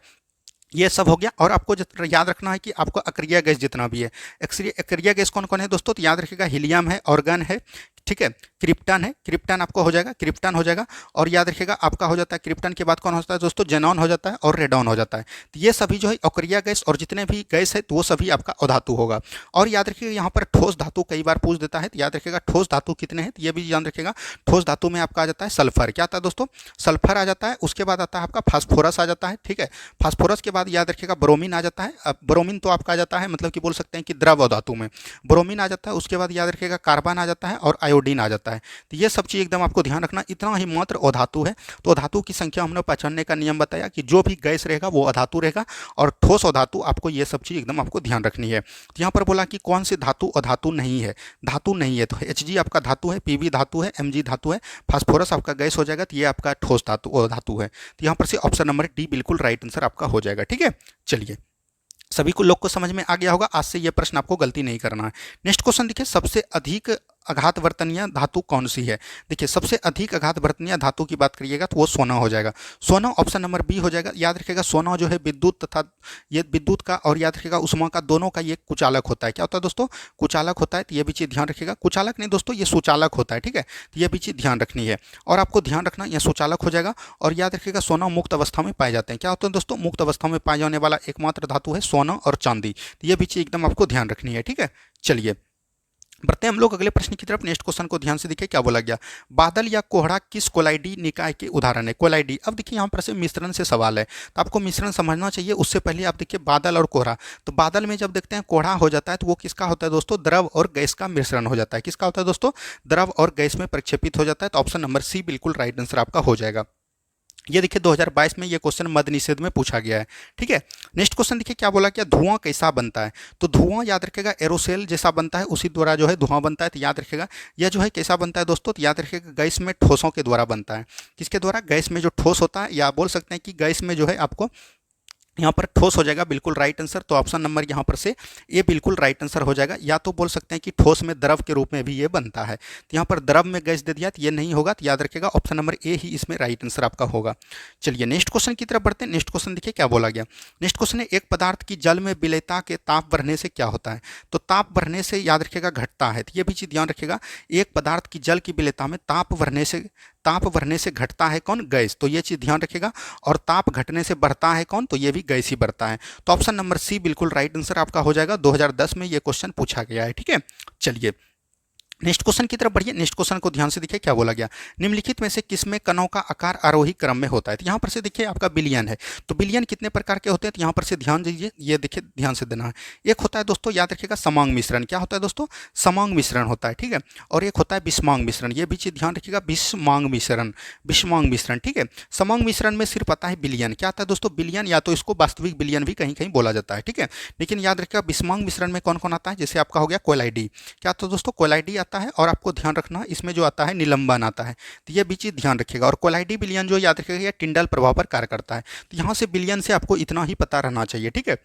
ये सब हो गया। और आपको याद रखना है कि आपको अक्रिय गैस जितना भी है, अक्रिय गैस कौन कौन है दोस्तों? तो याद रखिएगा हीलियम है, ऑर्गन है, ठीक है, क्रिप्टन है, क्रिप्टन आपको हो जाएगा, क्रिप्टन हो जाएगा। और याद रखिएगा आपका हो जाता है क्रिप्टन के बाद कौन होता है दोस्तों? जेनॉन हो जाता है और रेडॉन हो जाता है। तो ये सभी जो है अक्रिय गैस और जितने भी गैस है तो वो सभी आपका अधातु होगा। और याद रखिएगा यहाँ पर ठोस धातु कई बार पूछ देता है, तो याद रखिएगा ठोस धातु कितने हैं, तो ये भी याद रखिएगा। ठोस धातु में आपका आ जाता है सल्फर। क्या आता है दोस्तों? सल्फर आ जाता है। उसके बाद आता है आपका फास्फोरस आ जाता है। ठीक है, फास्फोरस के बाद याद रखिएगा ब्रोमीन आ जाता है। अब ब्रोमीन तो आपका आ जाता है, मतलब कि बोल सकते हैं कि द्रव धातु में ब्रोमीन आ जाता है। उसके बाद याद रखिएगा कार्बन आ जाता है और आयोडीन आ जाता है। तो ये सब चीज़ एकदम आपको ध्यान रखना। इतना ही मात्र अधातु है। तो अधातु की संख्या हमने पहचानने का नियम बताया कि जो भी गैस रहेगा वो अधातु रहेगा, और ठोस अधातु आपको ये सब चीज़ एकदम आपको ध्यान रखनी है। तो यहाँ पर बोला कि कौन सी धातु अधातु नहीं है। धातु नहीं है तो Hg आपका धातु है, Pb धातु है, Mg धातु है, फास्फोरस आपका गैस हो जाएगा, तो ये आपका ठोस धातु धातु है। तो यहाँ पर से ऑप्शन नंबर डी बिल्कुल राइट आंसर आपका हो जाएगा। ठीक है, चलिए सभी को लोग को समझ में आ गया होगा। आज से ये प्रश्न आपको गलती नहीं करना है। नेक्स्ट क्वेश्चन देखिए, सबसे अधिक आघात वर्तनीय धातु कौन सी है। देखिए सबसे अधिक आघात वर्तनीय धातु की बात करिएगा तो वो सोना हो जाएगा। सोना ऑप्शन नंबर बी हो जाएगा। याद रखिएगा सोना जो है विद्युत तथा ये विद्युत का और याद रखिएगा उष्मा का दोनों का ये कुचालक होता है। क्या होता है दोस्तों? कुचालक होता है। तो ये भी चीज़ ध्यान रखिएगा। कुचालक नहीं दोस्तों, ये सुचालक होता है। ठीक है, तो ये भी चीज़ ध्यान रखनी है। और आपको ध्यान रखना यह सुचालक हो जाएगा। और याद रखिएगा सोना मुक्त अवस्था में पाए जाते हैं। क्या होता है दोस्तों? मुक्त अवस्था में पाए जाने वाला एकमात्र धातु है सोना और चांदी। तो ये भी चीज़ एकदम आपको ध्यान रखनी है। ठीक है, चलिए बढ़ते हैं हम लोग अगले प्रश्न की तरफ। नेक्स्ट क्वेश्चन को ध्यान से देखिए क्या बोला गया। बादल या कोहरा किस कोलाइडी निकाय के उदाहरण है? कोलाइडी, अब देखिए यहाँ पर से मिश्रण से सवाल है तो आपको मिश्रण समझना चाहिए। उससे पहले आप देखिए बादल और कोहरा। तो बादल में जब देखते हैं कोहरा हो जाता है तो वो किसका होता है दोस्तों? द्रव और गैस का मिश्रण हो जाता है। किसका होता है दोस्तों? द्रव और गैस में प्रक्षेपित हो जाता है। तो ऑप्शन नंबर सी बिल्कुल राइट आंसर आपका हो जाएगा। ये देखिए 2022 में ये क्वेश्चन मद्य निषेध में पूछा गया है। ठीक है, नेक्स्ट क्वेश्चन देखिए क्या बोला गया, धुआं कैसा बनता है। तो धुआं याद रखिएगा एरोसेल जैसा बनता है, उसी द्वारा जो है धुआं बनता है। तो याद रखिएगा यह जो है कैसा बनता है दोस्तों, तो याद रखिएगा गैस में ठोसों के द्वारा बनता है। किसके द्वारा, गैस में जो ठोस होता है, या बोल सकते हैं कि गैस में जो है आपको यहाँ पर ठोस हो जाएगा, बिल्कुल राइट आंसर। तो ऑप्शन नंबर यहाँ पर से ए बिल्कुल राइट आंसर हो जाएगा। या तो बोल सकते हैं कि ठोस में द्रव के रूप में भी ये बनता है। तो यहाँ पर द्रव में गैस दे दिया तो ये नहीं होगा। तो याद रखिएगा ऑप्शन नंबर ए ही इसमें राइट आंसर आपका होगा। चलिए नेक्स्ट क्वेश्चन की तरफ बढ़ते हैं। नेक्स्ट क्वेश्चन देखिए क्या बोला गया। नेक्स्ट क्वेश्चन है, एक पदार्थ की जल में विलेयता के ताप बढ़ने से क्या होता है। तो ताप बढ़ने से याद रखिएगा घटता है। तो ये भी चीज़ ध्यान रखिएगा, एक पदार्थ की जल की विलेयता में ताप बढ़ने से घटता है कौन, गैस। तो ये चीज़ ध्यान रखिएगा। और ताप घटने से बढ़ता है कौन, तो ये भी गैस ही बढ़ता है। तो ऑप्शन नंबर सी बिल्कुल राइट आंसर आपका हो जाएगा। 2010 में ये क्वेश्चन पूछा गया है। ठीक है, चलिए नेक्स्ट क्वेश्चन की तरफ बढ़िए। नेक्स्ट क्वेश्चन को ध्यान से देखिए क्या बोला गया, निम्नलिखित में से किसमें कणों का आकार आरोही क्रम में होता है। तो यहाँ पर से देखिए आपका बिलियन है। तो बिलियन कितने प्रकार के होते हैं, तो यहाँ पर से ध्यान दीजिए, ये देखिए ध्यान से देना है। एक होता है दोस्तों याद रखिएगा समांग मिश्रण। क्या होता है दोस्तों, समांग मिश्रण होता है। ठीक है, और एक होता है विषमांग मिश्रण। ये भी चीज़ ध्यान रखिएगा, विषमांग मिश्रण। ठीक है, समांग मिश्रण में सिर्फ आता है बिलियन। क्या आता है दोस्तों, बिलियन, या तो इसको वास्तविक बिलियन भी कहीं कहीं बोला जाता है। ठीक है, लेकिन याद रखिएगा विषमांग मिश्रण में कौन कौन आता है, जैसे आपका हो गया कोयलाइडी। क्या आता है दोस्तों, कोयलाइडी आता है। और आपको ध्यान रखना इसमें जो आता है निलंबन आता है। तो ये भी चीज़ ध्यान रखिएगा। और कोयलाइडी बिलियन जो याद रखिएगा ये टिंडल प्रभाव पर कार्य करता है। तो यहाँ से बिलियन से आपको इतना ही पता रहना चाहिए। ठीक है,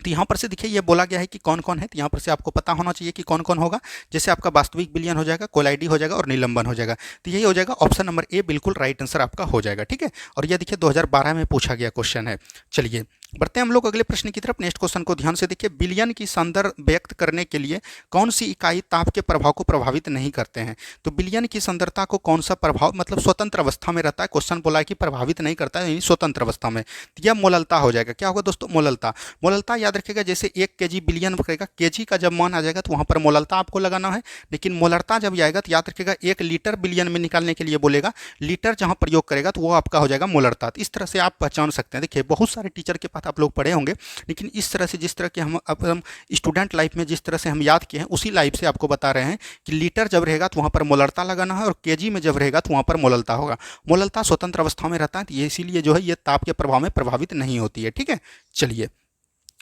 तो यहाँ पर से देखिए ये बोला गया है कि कौन कौन है। तो यहाँ पर से आपको पता होना चाहिए कि कौन कौन होगा। जैसे आपका वास्तविक बिलियन हो जाएगा, कोयलाइडी हो जाएगा और निलंबन हो जाएगा। तो यही हो जाएगा ऑप्शन नंबर ए बिल्कुल राइट आंसर आपका हो जाएगा। ठीक है, और ये देखिए 2012 में पूछा गया क्वेश्चन है। चलिए बढ़ते हैं हम लोग अगले प्रश्न की तरफ। नेक्स्ट क्वेश्चन को ध्यान से देखिए, बिलियन की संदर्भ व्यक्त करने के लिए कौन सी इकाई ताप के प्रभाव को प्रभावित नहीं करते हैं। तो बिलियन की संदर्भता को कौन सा प्रभाव, मतलब स्वतंत्र अवस्था में रहता है। क्वेश्चन बोला है कि प्रभावित नहीं करता है, यानी स्वतंत्र अवस्था में। तो यह मोललता हो जाएगा। क्या होगा दोस्तों, मोललता। मोललता याद रखिएगा, जैसे 1 kg बिलियन करेगा, केजी का जब मान आ जाएगा तो वहाँ पर मोललता आपको लगाना है। लेकिन मोलरता जब आएगा तो याद रखिएगा 1 लीटर बिलियन में निकालने के लिए बोलेगा, लीटर जहाँ प्रयोग करेगा तो वो आपका हो जाएगा मोलरता। तो इस तरह से आप पहचान सकते हैं। देखिए बहुत सारे टीचर के पास आप लोग पढ़े होंगे, लेकिन इस तरह से जिस तरह के हम स्टूडेंट लाइफ में जिस तरह से हम याद किए हैं, उसी लाइफ से आपको बता रहे हैं कि लीटर जब रहेगा तो वहाँ पर मोलरता लगाना है, और केजी में जब रहेगा तो वहाँ पर मोललता होगा। मोललता स्वतंत्र अवस्था में रहता है, तो ये इसीलिए जो है ये ताप के प्रभाव में प्रभावित नहीं होती है। ठीक है, चलिए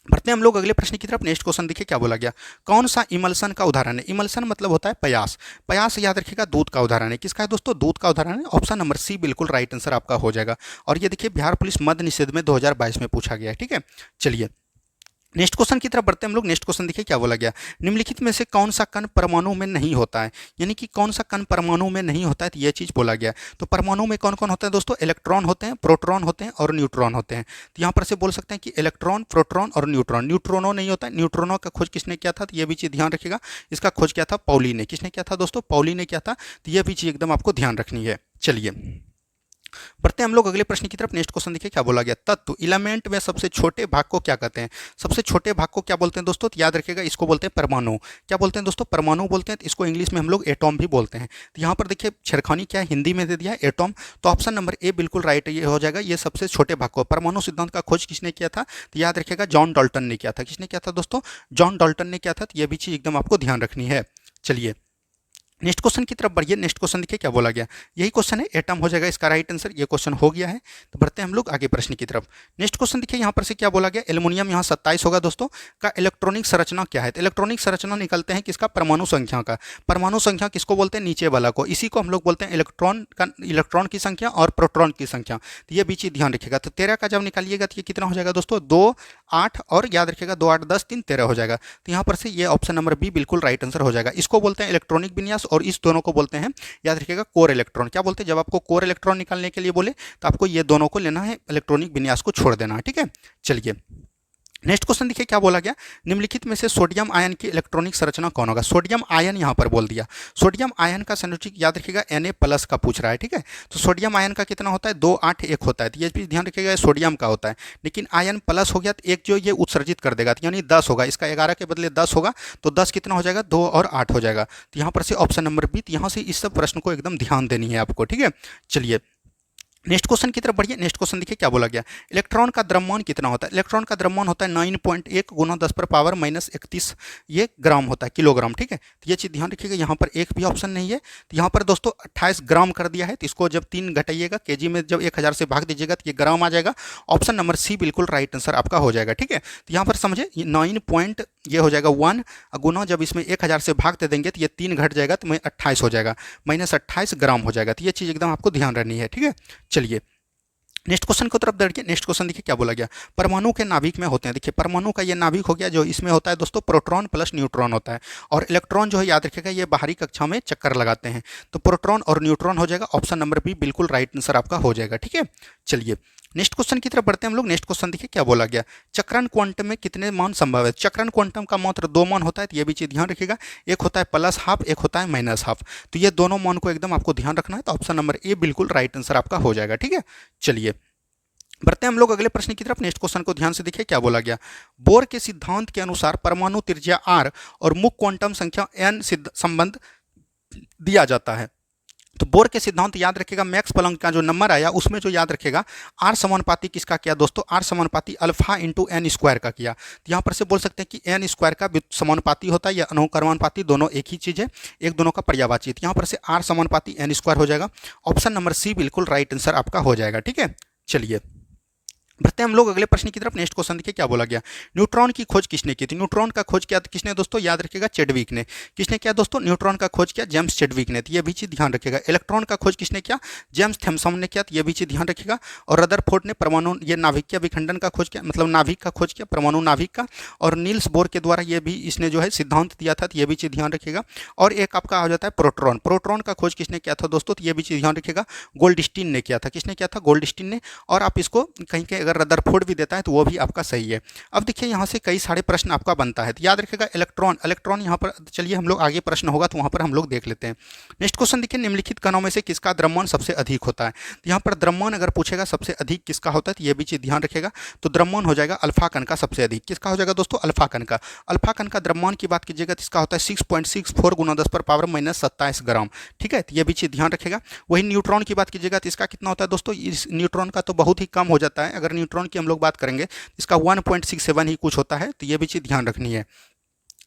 बढ़ते हैं हम लोग अगले प्रश्न की तरफ। नेक्स्ट क्वेश्चन देखिए क्या बोला गया, कौन सा इमल्सन का उदाहरण है। इमल्सन मतलब होता है प्रयास। प्रयास याद रखिएगा दूध का उदाहरण है। किसका है दोस्तों, दूध का उदाहरण है। ऑप्शन नंबर सी बिल्कुल राइट आंसर आपका हो जाएगा। और ये देखिए बिहार पुलिस मद्य निषेध में 2022 में पूछा गया है। ठीक है, चलिए नेक्स्ट क्वेश्चन की तरफ बढ़ते हैं हम लोग। नेक्स्ट क्वेश्चन देखिए क्या बोला गया, निम्नलिखित में से कौन सा कण परमाणु में नहीं होता है। यानी कि कौन सा कण परमाणु में नहीं होता है, तो ये चीज़ बोला गया। तो परमाणु में कौन कौन होता है दोस्तों, इलेक्ट्रॉन होते हैं, प्रोटॉन होते हैं और न्यूट्रॉन होते हैं। तो यहाँ पर से बोल सकते हैं कि इलेक्ट्रॉन, प्रोटॉन और न्यूट्रॉन। न्यूट्रॉनो नहीं होता है। न्यूट्रॉनो का खोज किसने किया था, तो ये भी चीज़ ध्यान रखिएगा। इसका खोज किया था पॉली ने। किसने किया था दोस्तों, पॉली ने किया था। तो ये भी चीज़ एकदम आपको ध्यान रखनी है। चलिए बढ़ते हैं हम लोग अगले प्रश्न की तरफ। नेक्स्ट क्वेश्चन देखिए क्या बोला गया, तत्व इलेमेंट में सबसे छोटे भाग को क्या कहते हैं। सबसे छोटे भाग को क्या बोलते हैं दोस्तों, तो याद रखिएगा इसको बोलते हैं परमाणु। क्या बोलते हैं दोस्तों, परमाणु बोलते हैं। तो इसको इंग्लिश में हम लोग एटॉम भी बोलते हैं। तो यहाँ पर देखिए छेड़खानी क्या है, हिंदी में दे दिया है एटॉम। तो ऑप्शन नंबर ए बिल्कुल राइट ये हो जाएगा। ये सबसे छोटे भाग को, परमाणु सिद्धांत का खोज किसने किया था, तो याद रखिएगा जॉन डाल्टन ने किया था। किसने किया था दोस्तों, जॉन डाल्टन ने किया था। तो ये भी चीज़ एकदम आपको ध्यान रखनी है। चलिए नेक्स्ट क्वेश्चन की तरफ बढ़िए। नेक्स्ट क्वेश्चन देखिए क्या बोला गया, यही क्वेश्चन है, एटम हो जाएगा इसका राइट आंसर। ये क्वेश्चन हो गया है। तो बढ़ते हैं हम लोग आगे प्रश्न की तरफ। नेक्स्ट क्वेश्चन देखिए यहाँ पर से क्या बोला गया, एल्युमिनियम यहाँ 27 होगा दोस्तों का इलेक्ट्रॉनिक संरचना क्या है। तो इलेक्ट्रॉनिक संरचना निकलते हैं किसका, परमाणु संख्या का। परमाणु संख्या किसको बोलते हैं, नीचे वाला को। इसी को हम लोग बोलते हैं इलेक्ट्रॉन की संख्या और प्रोटॉन की संख्या। तो ये भी चीज़ ध्यान रखिएगा। तो 13 का जब निकालिएगा तो ये कितना हो जाएगा दोस्तों, 2 8 और याद रखिएगा 2 8 10 3 13 हो जाएगा। तो यहाँ पर से ये ऑप्शन नंबर बी बिल्कुल राइट आंसर हो जाएगा। इसको बोलते हैं इलेक्ट्रॉनिक विन्यास, और इस दोनों को बोलते हैं याद रखिएगा कोर इलेक्ट्रॉन। क्या बोलते हैं, जब आपको कोर इलेक्ट्रॉन निकालने के लिए बोले तो आपको ये दोनों को लेना है, इलेक्ट्रॉनिक विन्यास को छोड़ देना है। ठीक है, चलिए नेक्स्ट क्वेश्चन देखिए क्या बोला गया, निम्नलिखित में से सोडियम आयन की इलेक्ट्रॉनिक संरचना कौन होगा। सोडियम आयन यहाँ पर बोल दिया। सोडियम आयन का संरचना याद रखिएगा Na+ का पूछ रहा है। ठीक है, तो सोडियम आयन का कितना होता है, 2 8 1 होता है। तो ये भी ध्यान रखिएगा सोडियम का होता है। लेकिन आयन प्लस हो गया तो एक जो ये उत्सर्जित कर देगा, यानी 10 होगा। इसका 11 के बदले 10 होगा, तो 10 कितना हो जाएगा, 2 और 8 हो जाएगा। तो यहाँ पर से ऑप्शन नंबर बी। यहाँ से इस सब प्रश्न को एकदम ध्यान देनी है आपको। ठीक है, चलिए नेक्स्ट क्वेश्चन की तरफ बढ़िए। नेक्स्ट क्वेश्चन देखिए क्या बोला गया। इलेक्ट्रॉन का द्रव्यमान कितना होता है। इलेक्ट्रॉन का द्रव्यमान होता है 9.1 गुना 10 पर पावर माइनस 31 ये ग्राम होता है, किलोग्राम। ठीक है, तो ये चीज़ ध्यान रखिएगा। यहाँ पर एक भी ऑप्शन नहीं है, तो यहाँ पर दोस्तों 28 ग्राम कर दिया है। तो इसको जब 3 घटाइएगा, केजी में जब 1000 से भाग दीजिएगा तो ये ग्राम आ जाएगा। ऑप्शन नंबर सी बिल्कुल राइट आंसर आपका हो जाएगा। ठीक है, तो यहाँ पर समझे 9 पॉइंट ये हो जाएगा 1 गुना, जब इसमें 1000 से भाग दे देंगे तो ये 3 घट जाएगा, तो 28 हो जाएगा, माइनस 28 ग्राम हो जाएगा। तो ये चीज़ एकदम आपको ध्यान रखनी है। ठीक है, चलिए नेक्स्ट क्वेश्चन की तरफ बढ़िए। नेक्स्ट क्वेश्चन देखिए क्या बोला गया। परमाणु के नाभिक में होते हैं, देखिए परमाणु का ये नाभिक हो गया, जो इसमें होता है दोस्तों प्रोटॉन प्लस न्यूट्रॉन होता है, और इलेक्ट्रॉन जो है याद रखिएगा ये बाहरी कक्षा में चक्कर लगाते हैं, तो प्रोटॉन और न्यूट्रॉन हो जाएगा। ऑप्शन नंबर बी बिल्कुल राइट आंसर आपका हो जाएगा। ठीक है, चलिए नेक्स्ट क्वेश्चन की तरफ बढ़ते हैं हम लोग। नेक्स्ट क्वेश्चन देखिए क्या बोला गया। चक्रण क्वांटम में कितने मान संभव है। चक्रण क्वांटम का मात्र 2 मान होता है, तो ये भी चीज़ ध्यान रखिएगा। एक होता है प्लस हाफ, एक होता है माइनस हाफ, तो ये दोनों मान को एकदम आपको ध्यान रखना है। तो ऑप्शन नंबर ए बिल्कुल राइट आंसर आपका हो जाएगा। ठीक है, चलिए बढ़ते हैं हम लोग अगले प्रश्न की तरफ। नेक्स्ट क्वेश्चन को ध्यान से देखिए क्या बोला गया। बोर के सिद्धांत के अनुसार परमाणु त्रिज्या r और मुख्य क्वांटम संख्या n संबंध दिया जाता है। तो बोर के सिद्धांत याद रखेगा, मैक्स प्लैंक का जो नंबर आया उसमें जो याद रखेगा आर समानुपाती किसका किया दोस्तों, आर समानुपाती अल्फा इंटू एन स्क्वायर का किया। तो यहाँ पर से बोल सकते हैं कि एन स्क्वायर का समानुपाती होता है या अनुक्रमानुपाती, दोनों एक ही चीज़ है, एक दोनों का पर्यायवाची। यहाँ पर से आर समानुपाती एन स्क्वायर हो जाएगा। ऑप्शन नंबर सी बिल्कुल राइट आंसर आपका हो जाएगा। ठीक है, चलिए बढ़ते हैं हम लोग अगले प्रश्न की तरफ। नेक्स्ट क्वेश्चन देखिए क्या बोला गया। न्यूट्रॉन की खोज किसने की थी। न्यूट्रॉन का खोज किया किसने दोस्तों, याद रखिएगा चेडविक ने। किसने किया दोस्तों, न्यूट्रॉन का खोज किया जेम्स चेडविक ने, तो ये भी चीज़ ध्यान रखिएगा। इलेक्ट्रॉन का खोज किसने किया, जेम्स थॉमसन ने किया, तो ये भी चीज़ ध्यान रखिएगा। और रदरफोर्ड ने परमाणु ये नाभिकीय विखंडन का खोज किया, मतलब नाभिक का खोज किया, परमाणु नाभिक का। और नील्स बोर के द्वारा ये भी इसने जो है सिद्धांत दिया था, तो ये भी चीज़ ध्यान रखिएगा। और एक आपका आ जाता है प्रोटॉन। प्रोटॉन का खोज किसने किया था दोस्तों, तो ये भी चीज़ ध्यान रखिएगा, गोल्डस्टीन ने किया था। किसने किया था, गोल्डस्टीन ने। और आप इसको कहीं कहीं अगर रदरफोर्ड भी देता है तो वो भी आपका सही है। अब देखिए यहाँ से कई सारे प्रश्न आपका बनता है, तो याद रखिएगा इलेक्ट्रॉन। इलेक्ट्रॉन यहाँ पर चलिए हम लोग आगे प्रश्न होगा तो वहाँ पर हम लोग देख लेते हैं। नेक्स्ट क्वेश्चन देखिए, निम्नलिखित कणों में से किसका द्रव्यमान सबसे अधिक होता है। तो यहाँ पर द्रव्यमान अगर पूछेगा सबसे अधिक किसका होता है, तो ये भी चीज़ ध्यान रखिएगा। तो द्रव्यमान हो जाएगा अल्फा कण का सबसे अधिक। किसका हो जाएगा दोस्तों, अल्फा कण का। अल्फा कण का द्रव्यमान की बात कीजिएगा तो इसका होता है 6.64 गुना 10 पर पावर माइनस 27 ग्राम। ठीक है, तो ये भी चीज़ ध्यान रखेगा। वही न्यूट्रॉन की बात कीजिएगा तो इसका कितना होता है दोस्तों, इस न्यूट्रॉन का तो बहुत ही कम हो जाता है। अगर न्यूट्रॉन की हम लोग बात करेंगे इसका 1.67 ही कुछ होता है, तो ये भी चीज़ ध्यान रखनी है।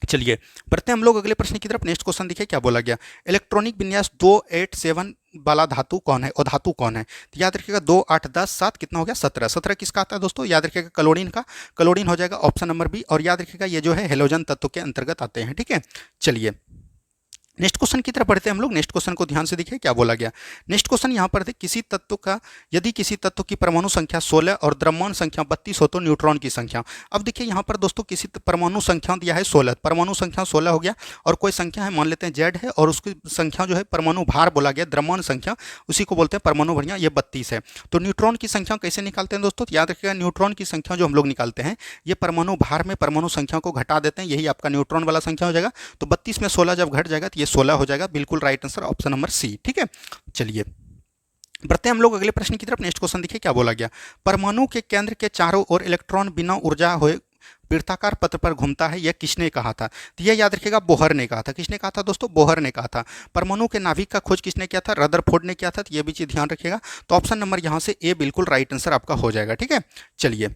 चलिए बढ़ते हैं हम लोग अगले प्रश्न की तरफ। नेक्स्ट क्वेश्चन देखिए क्या बोला गया। इलेक्ट्रॉनिक विन्यास 287 वाला धातु कौन है, और धातु कौन है। तो याद रखिएगा 2 8 10 7 कितना हो गया 17। 17 किसका आता है दोस्तों, याद रखिएगा क्लोरीन का। क्लोरीन हो जाएगा ऑप्शन नंबर बी। और याद रखिएगा ये जो है हेलोजन तत्व के अंतर्गत आते हैं। ठीक है, चलिए नेक्स्ट क्वेश्चन की तरफ बढ़ते हैं हम लोग। नेक्स्ट क्वेश्चन को ध्यान से देखिए क्या बोला गया। नेक्स्ट क्वेश्चन यहाँ पर किसी तत्व का, यदि किसी तत्व की परमाणु संख्या 16 और द्रव्यमान संख्या 32 हो तो न्यूट्रॉन की संख्या। अब देखिए यहाँ पर दोस्तों किसी परमाणु संख्या दिया है 16, परमाणु संख्या 16 हो गया, और कोई संख्या है मान लेते हैं जेड है, और उसकी संख्या जो है परमाणु भार बोला गया, द्रव्यमान संख्या उसी को बोलते हैं परमाणु भरियाँ, ये 32 है। तो न्यूट्रॉन की संख्या कैसे निकालते हैं दोस्तों, याद रखिएगा न्यूट्रॉन की संख्या जो हम लोग निकालते हैं ये परमाणु भार में परमाणु संख्या को घटा देते हैं, यही आपका न्यूट्रॉन वाला संख्या हो जाएगा। तो 32 में 16 जब घट जाएगा तो ये 16 हो जाएगा। बिल्कुल right answer option number C. ठीक है, चलिए बढ़ते हैं हम लोग अगले प्रश्न की तरफ। नेक्स्ट क्वेश्चन देखिए क्या बोला गया। परमाणु के केंद्र के चारों ओर इलेक्ट्रॉन बिना ऊर्जा हुए वृत्ताकार पथ पर घूमता है, यह किसने कहा था। तो यह याद रखिएगा बोहर ने कहा था। किसने कहा था दोस्तों, बोहर ने कहा था। परमाणु के नाभिक का खोज किसने किया था, रदरफोर्ड ने किया था। तो यह भी चीज ध्यान रखिएगा। तो ऑप्शन नंबर यहाँ से ए बिल्कुल राइट आंसर आपका हो जाएगा। ठीक है, चलिए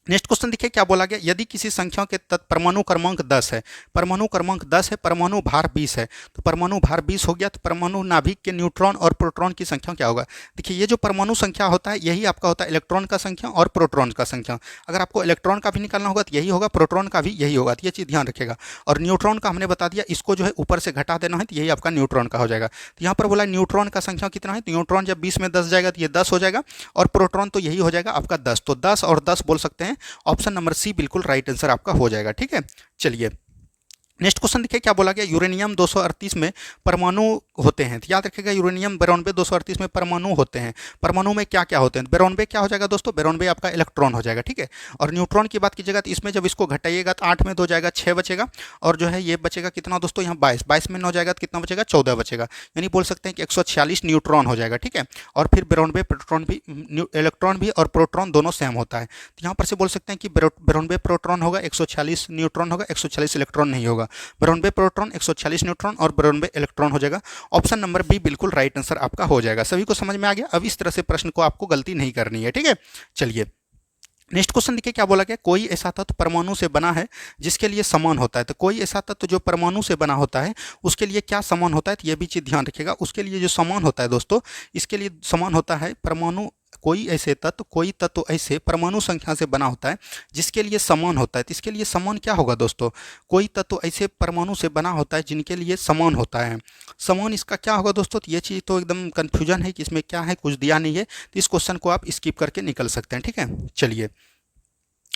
नेक्स्ट क्वेश्चन देखिए क्या बोला गया। यदि किसी संख्या के परमाणु क्रमांक 10 है, परमाणु क्रमांक 10 है, परमाणु भार 20 है, तो परमाणु भार 20 हो गया, तो परमाणु नाभिक के न्यूट्रॉन और प्रोटॉन की संख्या क्या होगा। देखिए ये जो परमाणु संख्या होता है यही आपका होता है इलेक्ट्रॉन का संख्या और प्रोटॉन का संख्या। अगर आपको इलेक्ट्रॉन का भी निकालना होगा तो यही होगा, प्रोटॉन का भी यही होगा, तो ये चीज़ ध्यान रखेगा। और न्यूट्रॉन का हमने बता दिया, इसको जो है ऊपर से घटा देना है, तो यही आपका न्यूट्रॉन का हो जाएगा। तो यहाँ पर बोला न्यूट्रॉन का संख्या कितना है, तो न्यूट्रॉन जब 20 में 10 जाएगा तो ये 10 हो जाएगा, और प्रोटॉन तो यही हो जाएगा आपका 10। तो 10 और 10 बोल सकते हैं। ऑप्शन नंबर सी बिल्कुल राइट आंसर आपका हो जाएगा। ठीक है, चलिए नेक्स्ट क्वेश्चन देखिए क्या बोला गया। यूरेनियम 238 में परमाणु होते हैं, तो याद रखिएगा यूरेनियम 92 238 में परमाणु होते हैं। परमाणु में क्या क्या होते हैं, 92 क्या हो जाएगा दोस्तों, 92 आपका इलेक्ट्रॉन हो जाएगा। ठीक है, और न्यूट्रॉन की बात कीजिएगा तो इसमें जब इसको घटाइएगा तो 8 में 2 जाएगा 6 बचेगा, और जो है ये बचेगा कितना दोस्तों यहाँ 22, 22 में 9 जाएगा तो कितना बचेगा 14 बचेगा, यानी बोल सकते हैं कि 146 न्यूट्रॉन हो जाएगा। ठीक है, और फिर 92 प्रोटॉन भी, इलेक्ट्रॉन भी और प्रोटॉन दोनों सेम होता है, तो यहाँ पर से बोल सकते हैं कि 92 प्रोटॉन होगा, 146 न्यूट्रॉन होगा, 146 इलेक्ट्रॉन नहीं होगा। 92 प्रोटॉन, 146 न्यूट्रॉन और 92 इलेक्ट्रॉन हो जाएगा। ऑप्शन नंबर बी बिल्कुल राइट आंसर आपका हो जाएगा। सभी को समझ में आ गया? अब इस तरह से प्रश्न को आपको गलती नहीं करनी है, ठीक है। चलिए नेक्स्ट क्वेश्चन देखिए क्या बोला गया। कोई ऐसा तत्व परमाणु से बना है जिसके लिए समान होता है। तो कोई ऐसा तत्व जो परमाणु से बना होता है उसके लिए क्या समान होता है, तो ये भी चीज़ ध्यान रखिएगा। उसके लिए जो समान होता है दोस्तों, इसके लिए समान होता है परमाणु, कोई तत्व ऐसे परमाणु संख्या से बना होता है जिसके लिए समान होता है। तो इसके लिए समान क्या होगा दोस्तों, कोई तत्व ऐसे परमाणु से बना होता है जिनके लिए समान होता है। समान इसका क्या होगा दोस्तों, तो ये चीज़ तो एकदम कन्फ्यूजन है कि इसमें क्या है, कुछ दिया नहीं है, तो इस क्वेश्चन को आप स्किप करके निकल सकते हैं, ठीक है। चलिए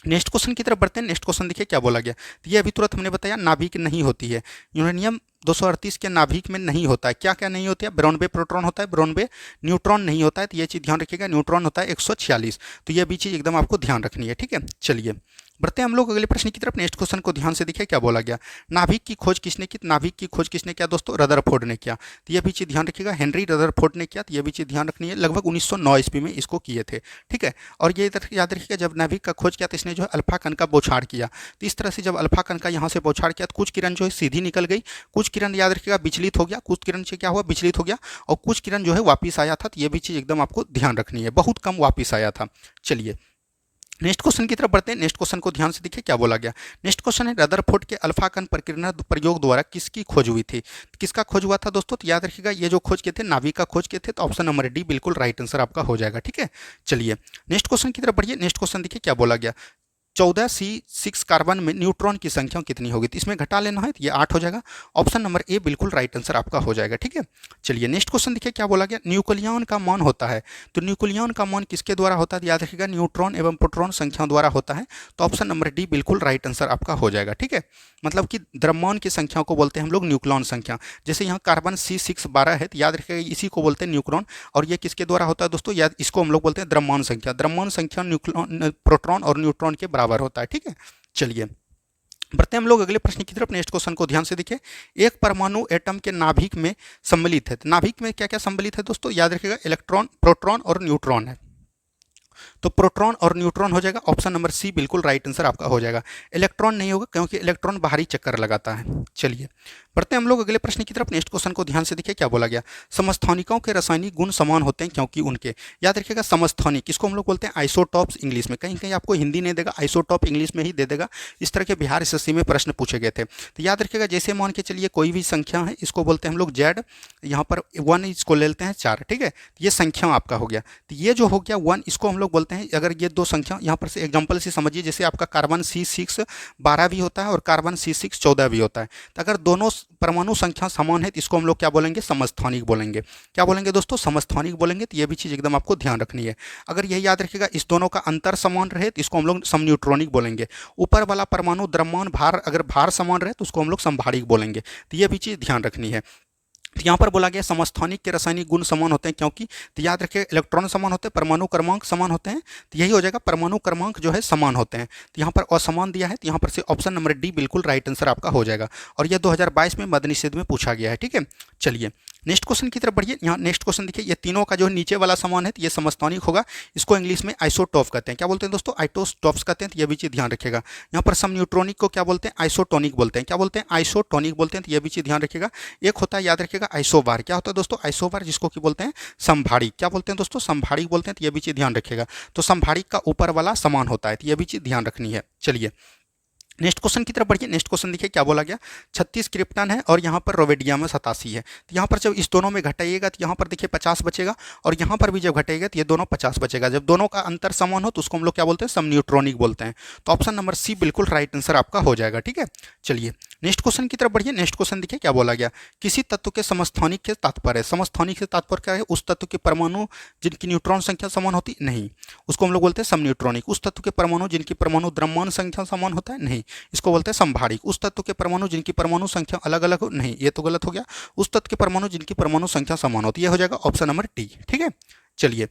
नेक्स्ट क्वेश्चन की तरफ बढ़ते हैं। नेक्स्ट क्वेश्चन देखिए क्या बोला गया। तो ये अभी तुरंत हमने बताया नाभिक नहीं होती है। यूरेनियम 238 के नाभिक में नहीं होता है। क्या क्या नहीं होता है, 92 प्रोटॉन होता है, 92 न्यूट्रॉन नहीं होता है। तो ये चीज़ ध्यान रखिएगा। न्यूट्रॉन होता है 146। तो ये भी चीज़ एकदम आपको ध्यान रखनी है, ठीक है। चलिए बढ़ते हैं हम लोग अगले प्रश्न की तरफ। नेक्स्ट क्वेश्चन को ध्यान से देखिए क्या बोला गया। नाभिक की खोज किसने की, नाभिक की खोज किसने किया दोस्तों, रदरफोर्ड ने किया। तो ये भी चीज़ ध्यान रखिएगा, हेनरी रदरफोर्ड ने किया। तो ये भी चीज़ ध्यान रखनी है, लगभग 1909 ईस्वी में इसको किए थे, ठीक है। और ये याद रखिएगा, जब नाभिक का खोज किया तो इसने जो है अल्फा कण का बौछार किया। तो इस तरह से जब अल्फा कण का यहाँ से बौछार किया तो कुछ किरण जो है सीधी निकल गई, कुछ किरण याद रखिएगा विचलित हो गया, कुछ किरण से क्या हुआ, विचलित हो गया, और कुछ किरण जो है वापिस आया था। तो ये भी चीज़ एकदम आपको ध्यान रखनी है, बहुत कम वापिस आया था। चलिए नेक्स्ट क्वेश्चन की तरफ बढ़ते हैं। नेक्स्ट क्वेश्चन को ध्यान से देखिए क्या बोला गया। नेक्स्ट क्वेश्चन है रदरफोर्ड के अल्फा कण प्रकीर्णन प्रयोग द्वारा किसकी खोज हुई थी। किसका खोज हुआ था दोस्तों, तो याद रखिएगा ये जो खोज किए थे नाभिक का खोज किए थे। तो ऑप्शन नंबर डी बिल्कुल राइट आंसर आपका हो जाएगा, ठीक है। चलिए नेक्स्ट क्वेश्चन की तरफ बढ़िए। नेक्स्ट क्वेश्चन देखिए क्या बोला गया। 14C6 कार्बन में न्यूट्रॉन की संख्या कितनी होगी। तो इसमें घटा लेना है तो ये 8 हो जाएगा। ऑप्शन नंबर ए बिल्कुल राइट आंसर आपका हो जाएगा, ठीक है। चलिए नेक्स्ट क्वेश्चन देखिए क्या बोला गया। न्यूक्लियॉन का मान होता है। तो न्यूक्लियॉन का मान किसके द्वारा होता है, याद रखिएगा न्यूट्रॉन एवं प्रोटॉन संख्या द्वारा होता है। तो ऑप्शन नंबर डी बिल्कुल राइट आंसर आपका हो जाएगा, ठीक है। मतलब कि द्रव्यमान की संख्या को बोलते हैं हम लोग न्यूक्लियॉन संख्या। जैसे यहाँ कार्बन C6 12 है, तो याद रखिएगा इसी को बोलते हैं न्यूक्लियॉन। और ये किसके द्वारा होता है दोस्तों, याद इसको हम लोग बोलते हैं द्रव्यमान संख्या। द्रव्यमान संख्या न्यूक्लियॉन प्रोटॉन और न्यूट्रॉन के बराबर होता है, ठीक है। चलिए बढ़ते हैं हम लोग अगले प्रश्न की तरफ। नेक्स्ट क्वेश्चन को ध्यान से देखिए। एक परमाणु एटम के नाभिक में सम्मिलित है। तो नाभिक में क्या क्या सम्मिलित है दोस्तों, याद रखिएगा इलेक्ट्रॉन, प्रोटॉन और न्यूट्रॉन है। तो प्रोटॉन और न्यूट्रॉन हो जाएगा। ऑप्शन नंबर सी बिल्कुल राइट आंसर आपका हो जाएगा। इलेक्ट्रॉन नहीं होगा क्योंकि इलेक्ट्रॉन बाहरी चक्कर लगाता है। चलिए बढ़ते हैं हम लोग अगले प्रश्न की तरफ। नेक्स्ट क्वेश्चन को ध्यान से देखिए क्या बोला गया। समस्थानिकों के रासायनिक गुण समान होते हैं क्योंकि उनके, याद रखिएगा समस्थानिक इसको हम लोग बोलते हैं आइसोटॉप्स इंग्लिश में। कहीं कहीं आपको हिंदी नहीं देगा, आइसोटॉप इंग्लिश में ही दे देगा। इस तरह के बिहार एसएससी में प्रश्न पूछे गए थे। तो याद रखिएगा जैसे मान के चलिए कोई भी संख्या है, इसको बोलते हैं हम लोग जेड, यहाँ पर 1 इसको ले लेते हैं 4, ठीक है। ये संख्या आपका हो गया। तो ये जो हो गया 1 इसको हम लोग बोलते हैं, अगर ये दो संख्या यहाँ पर से एग्जाम्पल से समझिए, जैसे आपका कार्बन C6 12 भी होता है और कार्बन C6 14 भी होता है। तो अगर दोनों परमाणु संख्या समान है तो इसको हम लोग क्या बोलेंगे, समस्थानिक बोलेंगे। क्या बोलेंगे दोस्तों, समस्थानिक बोलेंगे। तो ये भी चीज़ एकदम आपको ध्यान रखनी है। अगर यही याद रखिएगा इस दोनों का अंतर समान रहे तो इसको हम लोग समन्यूट्रॉनिक बोलेंगे। ऊपर वाला परमाणु द्रव्यमान भार अगर भार समान रहे तो उसको हम लोग समभारिक बोलेंगे। तो ये भी चीज़ ध्यान रखनी है। तो यहाँ पर बोला गया समस्थानिक के रासायनिक गुण समान होते हैं क्योंकि, तो याद रखिए इलेक्ट्रॉन समान होते हैं, परमाणु क्रमांक समान होते हैं। तो यही हो जाएगा, परमाणु क्रमांक जो है समान होते हैं। तो यहाँ पर असमान दिया है, तो यहाँ पर से ऑप्शन नंबर डी बिल्कुल राइट आंसर आपका हो जाएगा। और यह 2022 में मद्यनिषेध में पूछा गया है, ठीक है। चलिए नेक्स्ट क्वेश्चन की तरफ बढ़िए। यहाँ नेक्स्ट क्वेश्चन देखिए, ये तीनों का जो नीचे वाला समान है तो ये समस्थानिक होगा। इसको इंग्लिश में आइसोटॉप कहते हैं। क्या बोलते हैं दोस्तों, आइसोटॉप्स कहते हैं। तो ये भी चीज़ ध्यान रखिएगा। यहाँ पर समन्यूट्रॉनिक को क्या बोलते हैं, आइसोटोनिक बोलते हैं। क्या बोलते हैं, आइसोटोनिक बोलते हैं। तो ये भी चीज़ ध्यान रखिएगा। एक होता है याद रखिएगा आइसोबार। क्या होता है दोस्तों, आइसोबार जिसको कि बोलते हैं समभारिक। क्या बोलते हैं दोस्तों, समभारिक बोलते हैं। तो ये भी चीज़ ध्यान रखिएगा। तो समभारिक का ऊपर वाला समान होता है। तो ये भी चीज़ ध्यान रखनी है। चलिए नेक्स्ट क्वेश्चन की तरफ बढ़िए। नेक्स्ट क्वेश्चन देखिए क्या बोला गया। 36 क्रिप्टन है और यहाँ पर रोवेडियम में 87 है। तो यहाँ पर जब इस दोनों में घटाइएगा तो यहाँ पर देखिए 50 बचेगा, और यहाँ पर भी जब घटाइएगा तो ये दोनों 50 बचेगा। जब दोनों का अंतर समान हो तो उसको हम लोग क्या बोलते हैं, समन्यूट्रॉनिक बोलते हैं। तो ऑप्शन नंबर सी बिल्कुल राइट आंसर आपका हो जाएगा, ठीक है। चलिए नेक्स्ट क्वेश्चन की तरफ बढ़िए। नेक्स्ट क्वेश्चन देखिए क्या बोला गया। किसी तत्व के समस्थानिक के तात्पर्य, समस्थानिक से तात्पर्य क्या है, उस तत्व के परमाणु जिनकी न्यूट्रॉन संख्या समान होती नहीं, उसको हम लोग बोलते हैं समन्यूट्रॉनिक। उस तत्व के परमाणु जिनकी परमाणु द्रव्यमान संख्या समान होता है नहीं, इसको बोलते हैं समभारिक। उस तत्व के परमाणु जिनकी परमाणु संख्या अलग अलग हो नहीं, ये तो गलत हो गया। उस तत्व के परमाणु जिनकी परमाणु संख्या समान होती है, यह हो जाएगा ऑप्शन नंबर डी, ठीक है। चलिए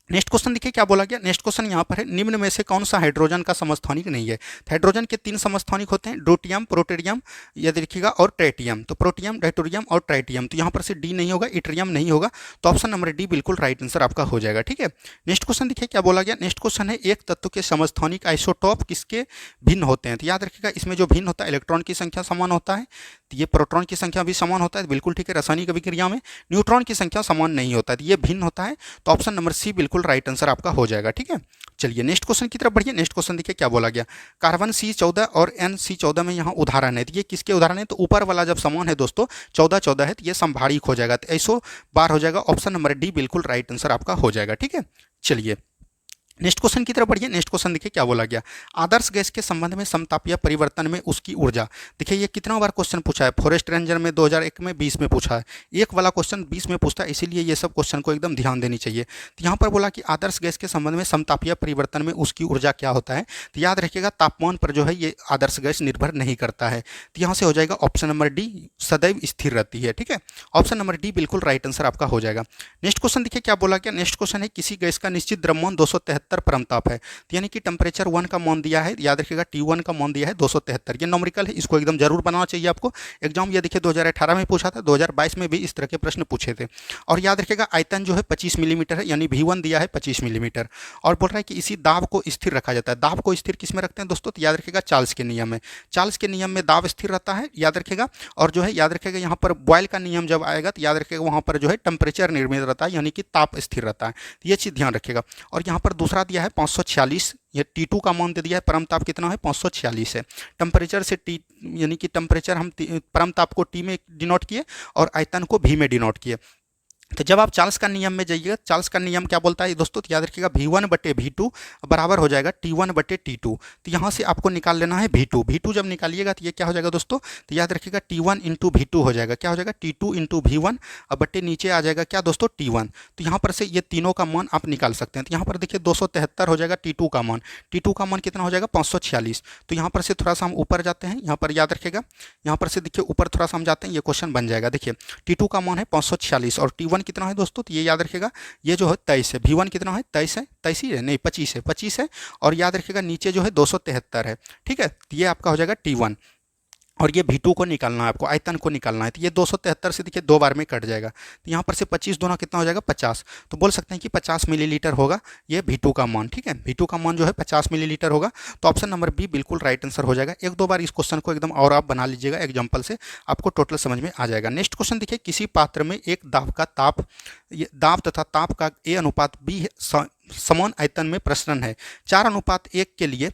नेक्स्ट क्वेश्चन देखिए क्या बोला गया। नेक्स्ट क्वेश्चन यहाँ पर है, निम्न में से कौन सा हाइड्रोजन का समस्थानिक नहीं है। हाइड्रोजन के 3 समस्थानिक होते हैं, ड्यूटेरियम, प्रोटेरियम, ये देखिएगा, और ट्राइटियम। तो प्रोटियम, डायटोरियम और ट्राइटियम, तो यहाँ पर से डी नहीं होगा, इट्रियम नहीं होगा, तो ऑप्शन नंबर डी बिल्कुल राइट आंसर आपका हो जाएगा। ठीक है, नेक्स्ट क्वेश्चन देखिए क्या बोला गया। नेक्स्ट क्वेश्चन है, एक तत्व के समस्थानिक आइसोटोप किसके भिन्न होते हैं। तो याद रखिएगा, इसमें जो भिन्न होता है, इलेक्ट्रॉन की संख्या समान होता है, तो ये प्रोटॉन की संख्या भी समान होता है, बिल्कुल ठीक है। रासायनिक अभिक्रिया में न्यूट्रॉन की संख्या समान नहीं होता है, तो ये भिन्न होता है, तो ऑप्शन नंबर सी बिल्कुल राइट आंसर आपका हो जाएगा। ठीक है, चलिए नेक्स्ट क्वेश्चन की तरफ बढ़िए। नेक्स्ट क्वेश्चन देखिए क्या बोला गया। कार्बन C14 और NC14 में यहाँ उदाहरण है, तो ये किसके उदाहरण है। तो ऊपर वाला जब समान है दोस्तों 14-14 है, तो ये संभारिक हो जाएगा, तो ऐसो बार हो जाएगा, ऑप्शन नंबर डी बिल्कुल राइट आंसर आपका हो जाएगा। ठीक है, चलिए नेक्स्ट क्वेश्चन की तरफ बढ़िए। नेक्स्ट क्वेश्चन देखिए क्या बोला गया। आदर्श गैस के संबंध में समतापीय परिवर्तन में उसकी ऊर्जा। देखिए ये कितना बार क्वेश्चन पूछा है, फॉरेस्ट रेंजर में 2001 में 20 में पूछा है, एक वाला क्वेश्चन 20 में पूछता है, इसीलिए ये सब क्वेश्चन को एकदम ध्यान देनी चाहिए। तो यहाँ पर बोला कि आदर्श गैस के संबंध में समतापीय परिवर्तन में उसकी ऊर्जा क्या होता है। तो याद रखिएगा, तापमान पर जो है ये आदर्श गैस निर्भर नहीं करता है, तो यहाँ से हो जाएगा ऑप्शन नंबर डी, सदैव स्थिर रहती है। ठीक है, ऑप्शन नंबर डी बिल्कुल राइट आंसर आपका हो जाएगा। नेक्स्ट क्वेश्चन देखिए क्या बोला गया। नेक्स्ट क्वेश्चन है, किसी गैस का निश्चित द्रव्यमान 273 परमताप है, तो यानी कि टेम्परेचर 1 का मान दिया है, याद रखिएगा T1 का मान दिया है 273, ये नॉमरिकल है, इसको एकदम जरूर बनाना चाहिए आपको। एग्जाम ये देखिए 2018 में पूछा था, 2022 में भी इस तरह के प्रश्न पूछे थे। और याद रखिएगा आयतन जो है 25 मिलीमीटर है, यानी V1 दिया है 25 मिलीमीटर, और बोल रहा है कि इसी दाब को स्थिर रखा जाता है। दाब को स्थिर किस में रखते हैं दोस्तों, तो याद रखिएगा चार्ल्स के नियम में। चार्ल्स के नियम में दाब स्थिर रहता है, याद रखिएगा। और जो है याद रखिएगा यहाँ पर बॉयल का नियम जब आएगा, तो याद रखिएगा वहाँ पर जो है टेम्परेचर निर्मित रहता है, यानी कि ताप स्थिर रहता है, तो ये चीज़ ध्यान रखिएगा। और यहाँ पर दूसरा दिया है 546, ये T2 का मान दे दिया है, परम ताप कितना है 546 है। टेम्परेचर से टी, यानी कि टेम्परेचर हम परम ताप को टी में डिनोट किए और आयतन को भी में डिनोट किए। तो जब आप चार्ल्स का नियम में जाइएगा, चार्ल्स का नियम क्या बोलता है दोस्तों, तो याद रखिएगा V1/V2 बराबर हो जाएगा T1/T2। तो यहाँ से आपको निकाल लेना है V2। V2 जब निकालिएगा तो ये क्या हो जाएगा दोस्तों, तो याद रखिएगा T1 × V2 हो जाएगा, क्या हो जाएगा T2 × V1 और बट्टे नीचे आ जाएगा क्या दोस्तों T1। तो यहाँ पर से ये तीनों का मान आप निकाल सकते हैं। तो यहाँ पर देखिए 273 हो जाएगा T2 का मान, T2 का मान कितना हो जाएगा 546। तो यहाँ पर से थोड़ा सा हम ऊपर जाते हैं, यहाँ पर याद रखिएगा, यहाँ पर से देखिए ऊपर थोड़ा सा हम जाते हैं, ये क्वेश्चन बन जाएगा। देखिए T2 का मान है 546 और T1 कितना है दोस्तों, तो ये याद रखिएगा, ये जो है 23 है, V1 कितना है 23 है, 23 ही है, नहीं 25 है, और याद रखिएगा नीचे जो है 273 है। ठीक है, तो ये आपका हो जाएगा T1, और ये V2 को निकालना है आपको, आयतन को निकालना है। तो ये 273 से देखिए 2 बार में कट जाएगा, तो यहाँ पर से 25 दोनों कितना हो जाएगा 50। तो बोल सकते हैं कि 50 मिलीलीटर होगा ये V2 का मान। ठीक है, V2 का मान जो है 50 मिलीलीटर होगा, तो ऑप्शन नंबर बी बिल्कुल राइट आंसर हो जाएगा। 1-2 बार इस क्वेश्चन को एकदम और आप बना लीजिएगा एग्जाम्पल से, आपको टोटल समझ में आ जाएगा। नेक्स्ट क्वेश्चन देखिए, किसी पात्र में एक दाब तथा ताप का A अनुपात B समान आयतन में प्रसरण है, 4:1 के लिए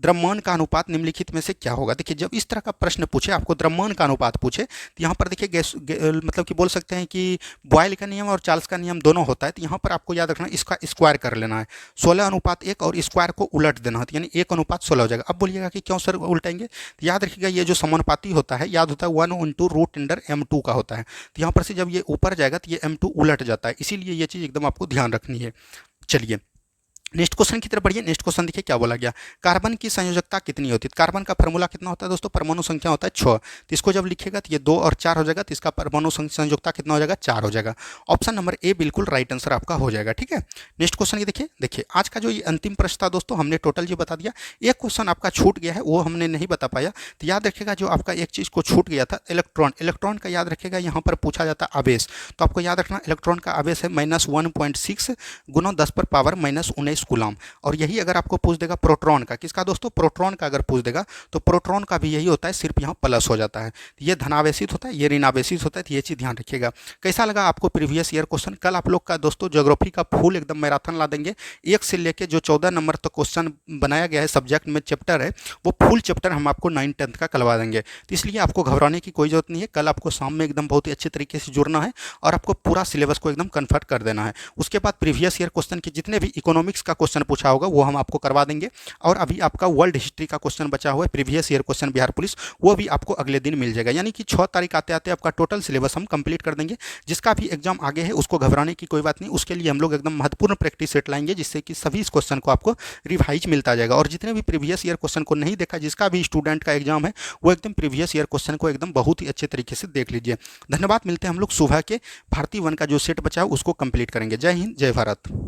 द्रव्यमान का अनुपात निम्नलिखित में से क्या होगा। देखिए जब इस तरह का प्रश्न पूछे, आपको द्रव्यमान का अनुपात पूछे, तो यहाँ पर देखिए मतलब कि बोल सकते हैं कि बॉयल का नियम और चार्ल्स का नियम दोनों होता है। तो यहाँ पर आपको याद रखना है, इसका स्क्वायर कर लेना है, 16:1 और स्क्वायर को उलट देना है, यानी 1:16 हो जाएगा। अब बोलिएगा कि क्यों सर उल्टेंगे, तो याद रखिएगा ये जो समानुपाती होता है, याद होता है 1 × √m2 का होता है। तो यहाँ पर से जब ये ऊपर जाएगा तो ये m2 उलट जाता है, इसीलिए ये चीज़ एकदम आपको ध्यान रखनी है। चलिए नेक्स्ट क्वेश्चन की तरफ बढ़िए। नेक्स्ट क्वेश्चन देखिए क्या बोला गया। कार्बन की संयोजकता कितनी होती है। कार्बन का फार्मूला कितना होता है दोस्तों, परमाणु संख्या होता है 6, तो इसको जब लिखेगा तो ये 2 और 4 हो जाएगा, तो इसका परमाणु संयोजकता कितना हो जाएगा 4 हो जाएगा। ऑप्शन नंबर ए बिल्कुल राइट आंसर आपका हो जाएगा। ठीक है, नेक्स्ट क्वेश्चन ये देखिए आज का जो ये अंतिम प्रश्न था दोस्तों, हमने टोटल जो बता दिया, एक क्वेश्चन आपका छूट गया है, वो हमने नहीं बता पाया। तो याद रखिएगा जो आपका एक चीज़ को छूट गया था, इलेक्ट्रॉन का याद रखिएगा, यहाँ पर पूछा जाता है आवेश, तो आपको याद रखना इलेक्ट्रॉन का आवेश है -1.6 × 10⁻⁻19 कूलम। और यही अगर आपको पूछ देगा प्रोटॉन का, किसका दोस्तों, प्रोटॉन का अगर पूछ देगा तो प्रोटॉन का भी यही होता है, सिर्फ यहाँ प्लस हो जाता है, ये धनावेशित होता है, ये ऋणावेशित होता है, तो ये चीज़ ध्यान रखिएगा। कैसा लगा आपको प्रीवियस ईयर क्वेश्चन। कल आप लोग का दोस्तों ज्योग्राफी का फुल एकदम मैराथन ला देंगे, 1 से लेके जो 14 नंबर तक क्वेश्चन बनाया गया है सब्जेक्ट में चैप्टर है, वो फुल चैप्टर हम आपको 9-10 का करवा देंगे। तो इसलिए आपको घबराने की कोई जरूरत नहीं है, कल आपको शाम में एकदम बहुत ही अच्छे तरीके से जुड़ना है और आपको पूरा सिलेबस को एकदम कन्फर्ट कर देना है। उसके बाद प्रीवियस ईयर क्वेश्चन के जितने भी इकोनॉमिक्स का क्वेश्चन पूछा होगा वो हम आपको करवा देंगे, और अभी आपका वर्ल्ड हिस्ट्री का क्वेश्चन बचा हुआ है previous year question Bihar police, वो भी आपको अगले दिन मिल जाएगा। यानी कि 6 तारीख आते आते आपका टोटल सिलेबस हम कंप्लीट कर देंगे। जिसका भी एग्जाम आगे है उसको घबराने की कोई बात नहीं, उसके लिए हम लोग एकदम महत्वपूर्ण प्रैक्टिस सेट लाएंगे, जिससे कि सभी इस क्वेश्चन को आपको रिवाइज मिलता जाएगा। और जितने भी प्रीवियस ईयर क्वेश्चन को नहीं देखा, जिसका भी स्टूडेंट का एग्जाम है, वो एकदम प्रीवियस ईयर क्वेश्चन को एकदम बहुत ही अच्छे तरीके से देख लीजिए। धन्यवाद, मिलते हैं हम लोग सुबह के भारतीय 1 का जो सेट बचा है उसको कंप्लीट करेंगे। जय हिंद, जय भारत।